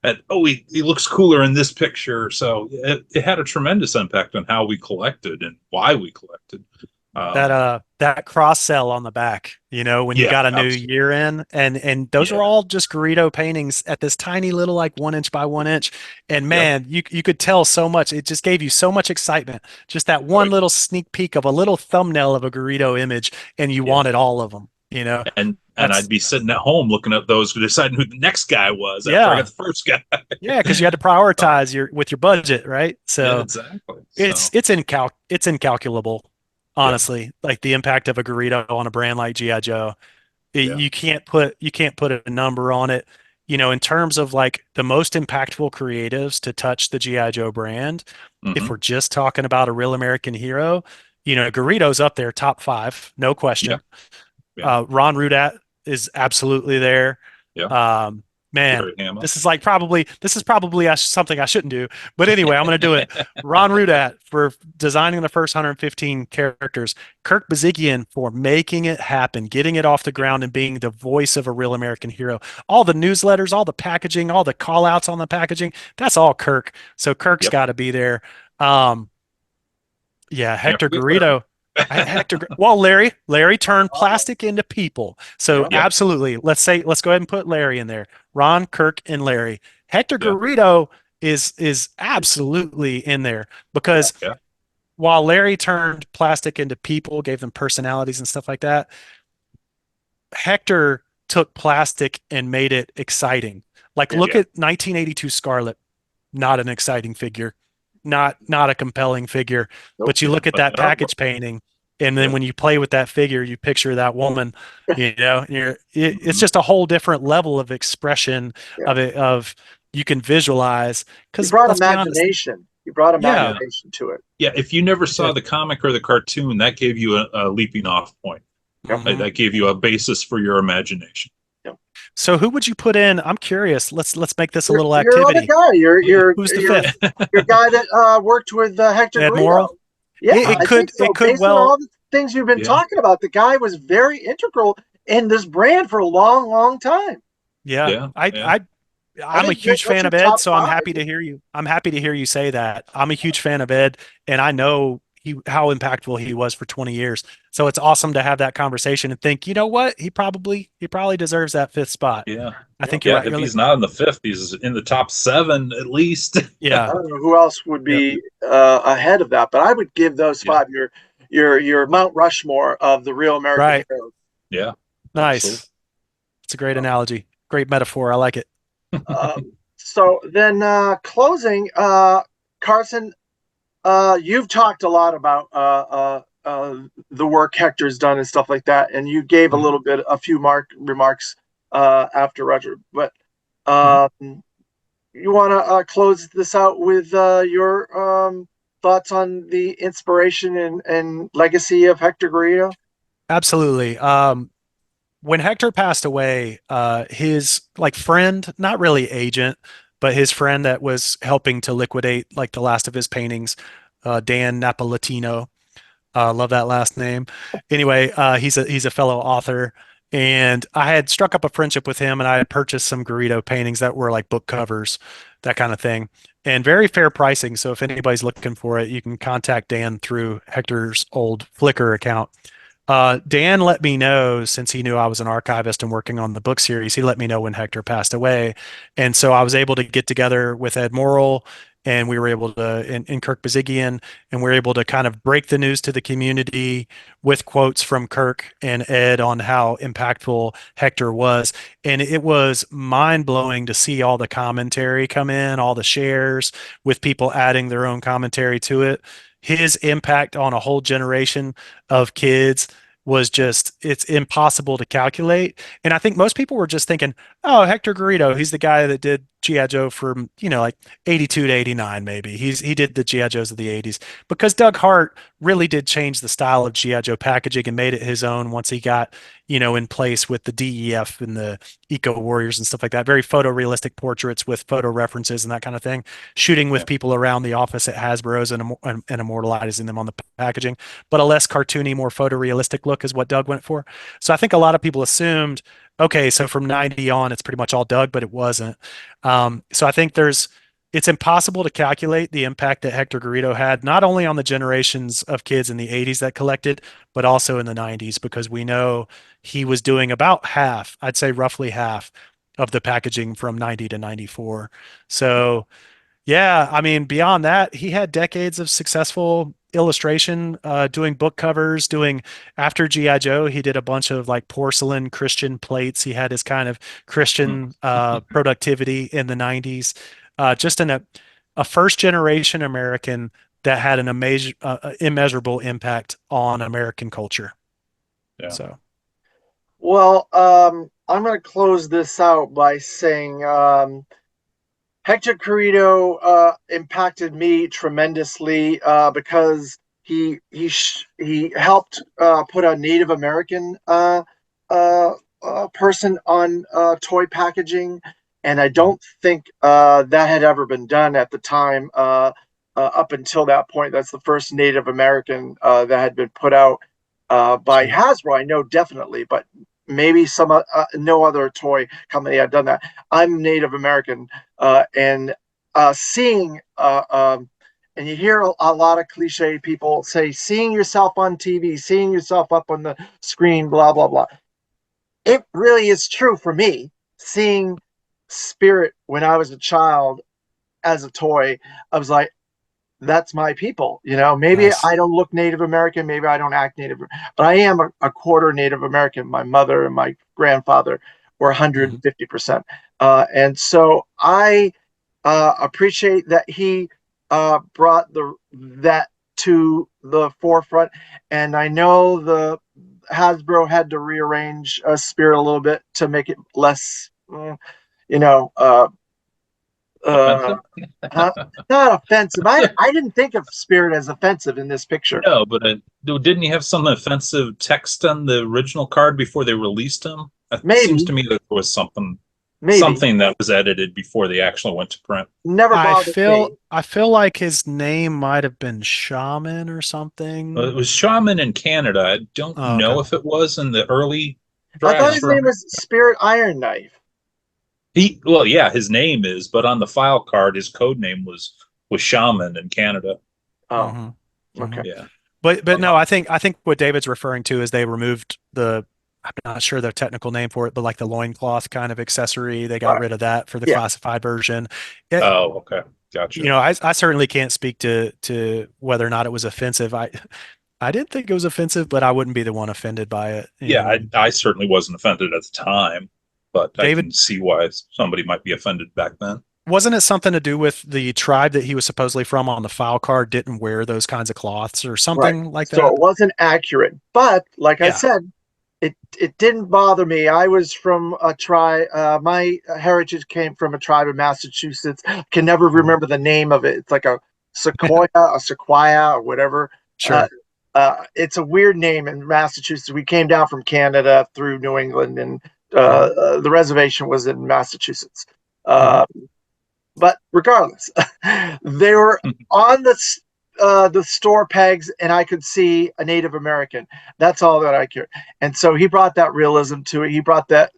And he looks cooler in this picture. So it had a tremendous impact on how we collected and why we collected. That cross sell on the back, when you got a new absolutely. year in, and those are all just Garrido paintings at this tiny little, like 1 inch by 1 inch. And man, you could tell so much. It just gave you so much excitement. Just that one little sneak peek of a little thumbnail of a Garrido image, and you wanted all of them. And I'd be sitting at home looking at those, deciding who the next guy was after I got the first guy. Yeah, because you had to prioritize with your budget, right? So yeah, exactly. It's incalculable, honestly. Like the impact of a Garrido on a brand like GI Joe. You can't put a number on it. In terms of like the most impactful creatives to touch the GI Joe brand, if we're just talking about a real American hero, Garrido's up there, top 5, no question. Ron Rudat is absolutely there. Man, this is probably something I shouldn't do, but anyway, I'm going to do it. Ron Rudat for designing the first 115 characters, Kirk Bazigian for making it happen, getting it off the ground and being the voice of a real American hero. All the newsletters, all the packaging, all the call outs on the packaging, that's all Kirk. So Kirk's got to be there. Hector Garido. Larry turned plastic into people. So absolutely, let's go ahead and put Larry in there. Ron, Kirk, and Larry. Hector Garido is absolutely in there because while Larry turned plastic into people, gave them personalities and stuff like that, Hector took plastic and made it exciting. Look at 1982 Scarlet, not an exciting figure, not a compelling figure. But you look at that package painting, And then Yeah. when you play with that figure, you picture that woman, and it's just a whole different level of expression Yeah. of it, of you can visualize, You because brought let's be honest. imagination. You brought Yeah. imagination to it. Yeah, if you never You saw did. the comic or the cartoon, that gave you a leaping off point. Yep. That gave you a basis for your imagination. Yep. So who would you put in? I'm curious. Let's make this a little Your other activity. guy. Your Who's the your fifth? your guy that worked with Hector Ed Garido. Morrill? Yeah, It I think could so. it could Based on well. all the things you've been Yeah. talking about, the guy was very integral in this brand for a long, long time. Yeah. Yeah. Yeah. I I'm a think huge that's fan your of Ed, top so I'm five. happy to hear you. I'm happy to hear you say that. I'm a huge fan of Ed, and I know how impactful he was for 20 years. So it's awesome to have that conversation and think, you know what? He probably deserves that fifth spot. Yeah. I think you're Yeah. right. If he's not in the fifth, he's in the top seven at least. Yeah. I don't know who else would Yep. be ahead of that, but I would give those Yeah. five your Mount Rushmore of the real American Right. heroes. Yeah. Absolutely. Nice. It's a great analogy. Great metaphor. I like it. So then, closing, Carson, you've talked a lot about the work Hector's done and stuff like that, and you gave a few remarks after Roger. But you want to close this out with your thoughts on the inspiration and legacy of Hector Garido? Absolutely. When Hector passed away, his like friend, not really agent, but his friend that was helping to liquidate like the last of his paintings, Dan Napolitano. Love that last name. Anyway, he's a fellow author, and I had struck up a friendship with him, and I had purchased some Garrido paintings that were like book covers, that kind of thing, and very fair pricing. So if anybody's looking for it, you can contact Dan through Hector's old Flickr account. Dan let me know, since he knew I was an archivist and working on the book series, he let me know when Hector passed away. And so I was able to get together with Ed Morrill, and we were able to, in Kirk Bazigian, and we were able to kind of break the news to the community with quotes from Kirk and Ed on how impactful Hector was. And it was mind blowing to see all the commentary come in, all the shares with people adding their own commentary to it. His impact on a whole generation of kids was just, it's impossible to calculate. And I think most people were just thinking, oh, Hector Garrido, he's the guy that did G.I. Joe from, like 82 to 89, maybe. He did the G.I. Joes of the 80s, because Doug Hart really did change the style of G.I. Joe packaging and made it his own once he got, in place with the DEF and the Eco Warriors and stuff like that. Very photorealistic portraits with photo references and that kind of thing, shooting with Yeah. people around the office at Hasbro's and immortalizing them on the packaging, but a less cartoony, more photorealistic look is what Doug went for. So I think a lot of people assumed, okay, so from 90 on, it's pretty much all Doug, but it wasn't. So I think it's impossible to calculate the impact that Hector Garrido had, not only on the generations of kids in the 80s that collected, but also in the 90s, because we know he was doing about half, I'd say roughly half of the packaging from 90 to 94. So yeah, I mean, beyond that, he had decades of successful illustration, doing book covers, doing after G.I. Joe, he did a bunch of like porcelain Christian plates. He had his kind of Christian productivity in the 90s. Just a first generation American that had an amazing, immeasurable impact on American culture. Yeah. So, Well, I'm going to close this out by saying Hector Carrito impacted me tremendously because he helped put a Native American person on toy packaging, and I don't think that had ever been done at the time. Up until that point, that's the first Native American that had been put out by Hasbro. I know definitely, but maybe no other toy company had done that. I'm Native American, and seeing and you hear a lot of cliche people say seeing yourself on TV, seeing yourself up on the screen, blah blah blah. It really is true for me. Seeing Spirit when I was a child as a toy, I was like, that's my people. Maybe nice. I don't look Native American, maybe I don't act Native, but I am a quarter Native American. My mother and my grandfather were 150%. And so I appreciate that he brought that to the forefront. And I know the Hasbro had to rearrange Spirit a little bit to make it less, you know, uh, Offensive? huh? Not offensive. I didn't think of Spirit as offensive in this picture. No, but didn't he have some offensive text on the original card before they released him? It seems Maybe, to me that there was maybe. something that was edited before they actually went to print. Never bothered me. I feel like his name might have been Shaman or something. It was Shaman in Canada. I don't Oh, okay. know if it was in the early I thought drafts his for name was Spirit Iron Knife. well, yeah, his name is, but on the file card, his code name was Shaman in Canada. Oh, hmm hmm okay. Yeah. But no, I think what David's referring to is they removed the, I'm not sure the technical name for it, but like the loincloth kind of accessory. They got Right. rid of that for the Yeah. classified version. Oh, okay. Gotcha. I certainly can't speak to whether or not it was offensive. I didn't think it was offensive, but I wouldn't be the one offended by it. Yeah, And I certainly wasn't offended at the time, but I David, can see why somebody might be offended back then. wasn't it something to do with the tribe that he was supposedly from on the file card didn't wear those kinds of cloths or Right. something like So that? it wasn't accurate, but like I Yeah. said, it didn't bother me. I was from a tribe. My heritage came from a tribe in Massachusetts. Can never Mhm. remember the name of it. It's like a sequoia, or whatever. Uh, Sure. it's a weird name in Massachusetts. We came down from Canada through New England, and Mhm. the reservation was in Massachusetts. Mhm. Uh, but regardless, they were on the store pegs, and I could see a Native American. That's all that I cared. And so he brought that realism to it. He brought that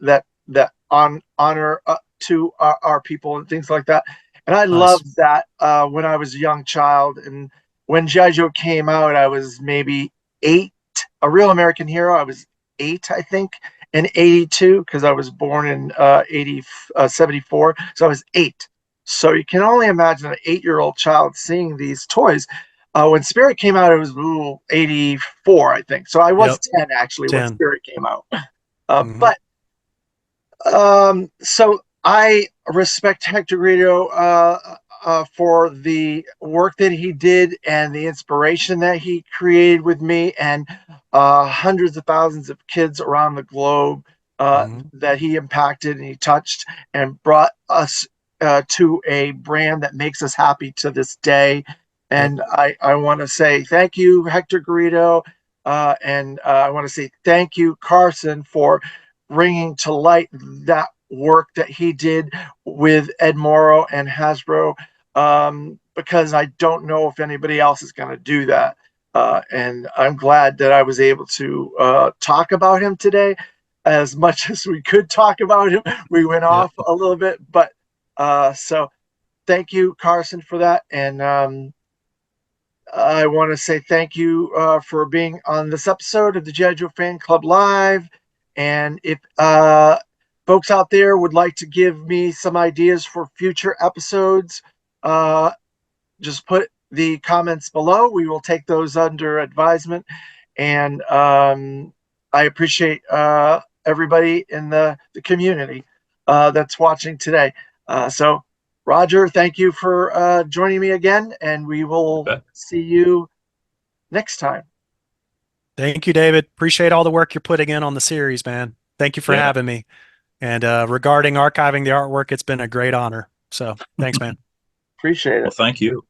honor to our people and things like that. And I Nice. loved that when I was a young child. And when GI Joe came out, I was maybe 8. A Real American Hero, I was 8, I think, in 82, because I was born in 74. So I was 8. So you can only imagine an 8-year-old child seeing these toys. When Spirit came out, it was 84, I think. So I was Yep. 10 actually when 10. Spirit came out. hmm But so I respect Hector Garido for the work that he did and the inspiration that he created with me and hundreds of thousands of kids around the globe hmm that he impacted and he touched and brought us to a brand that makes us happy to this day. Yep. And I want to say thank you, Hector Garido. And I want to say thank you, Carson, for bringing to light that work that he did with Ed Morrow and Hasbro, because I don't know if anybody else is going to do that. And I'm glad that I was able to talk about him today. As much as we could talk about him, we went Yep. off a little bit, but so thank you, Carson, for that. And I want to say thank you for being on this episode of the G.I. Joe Fan Club Live. And if folks out there would like to give me some ideas for future episodes, uh, just put the comments below. We will take those under advisement. And I appreciate everybody in the community that's watching today. So, Roger, thank you for joining me again, and we You will bet. see you next time. Thank you, David. Appreciate all the work you're putting in on the series, man. Thank you for Yeah. having me. And regarding archiving the artwork, it's been a great honor. So thanks, man. Appreciate Well, it. thank you.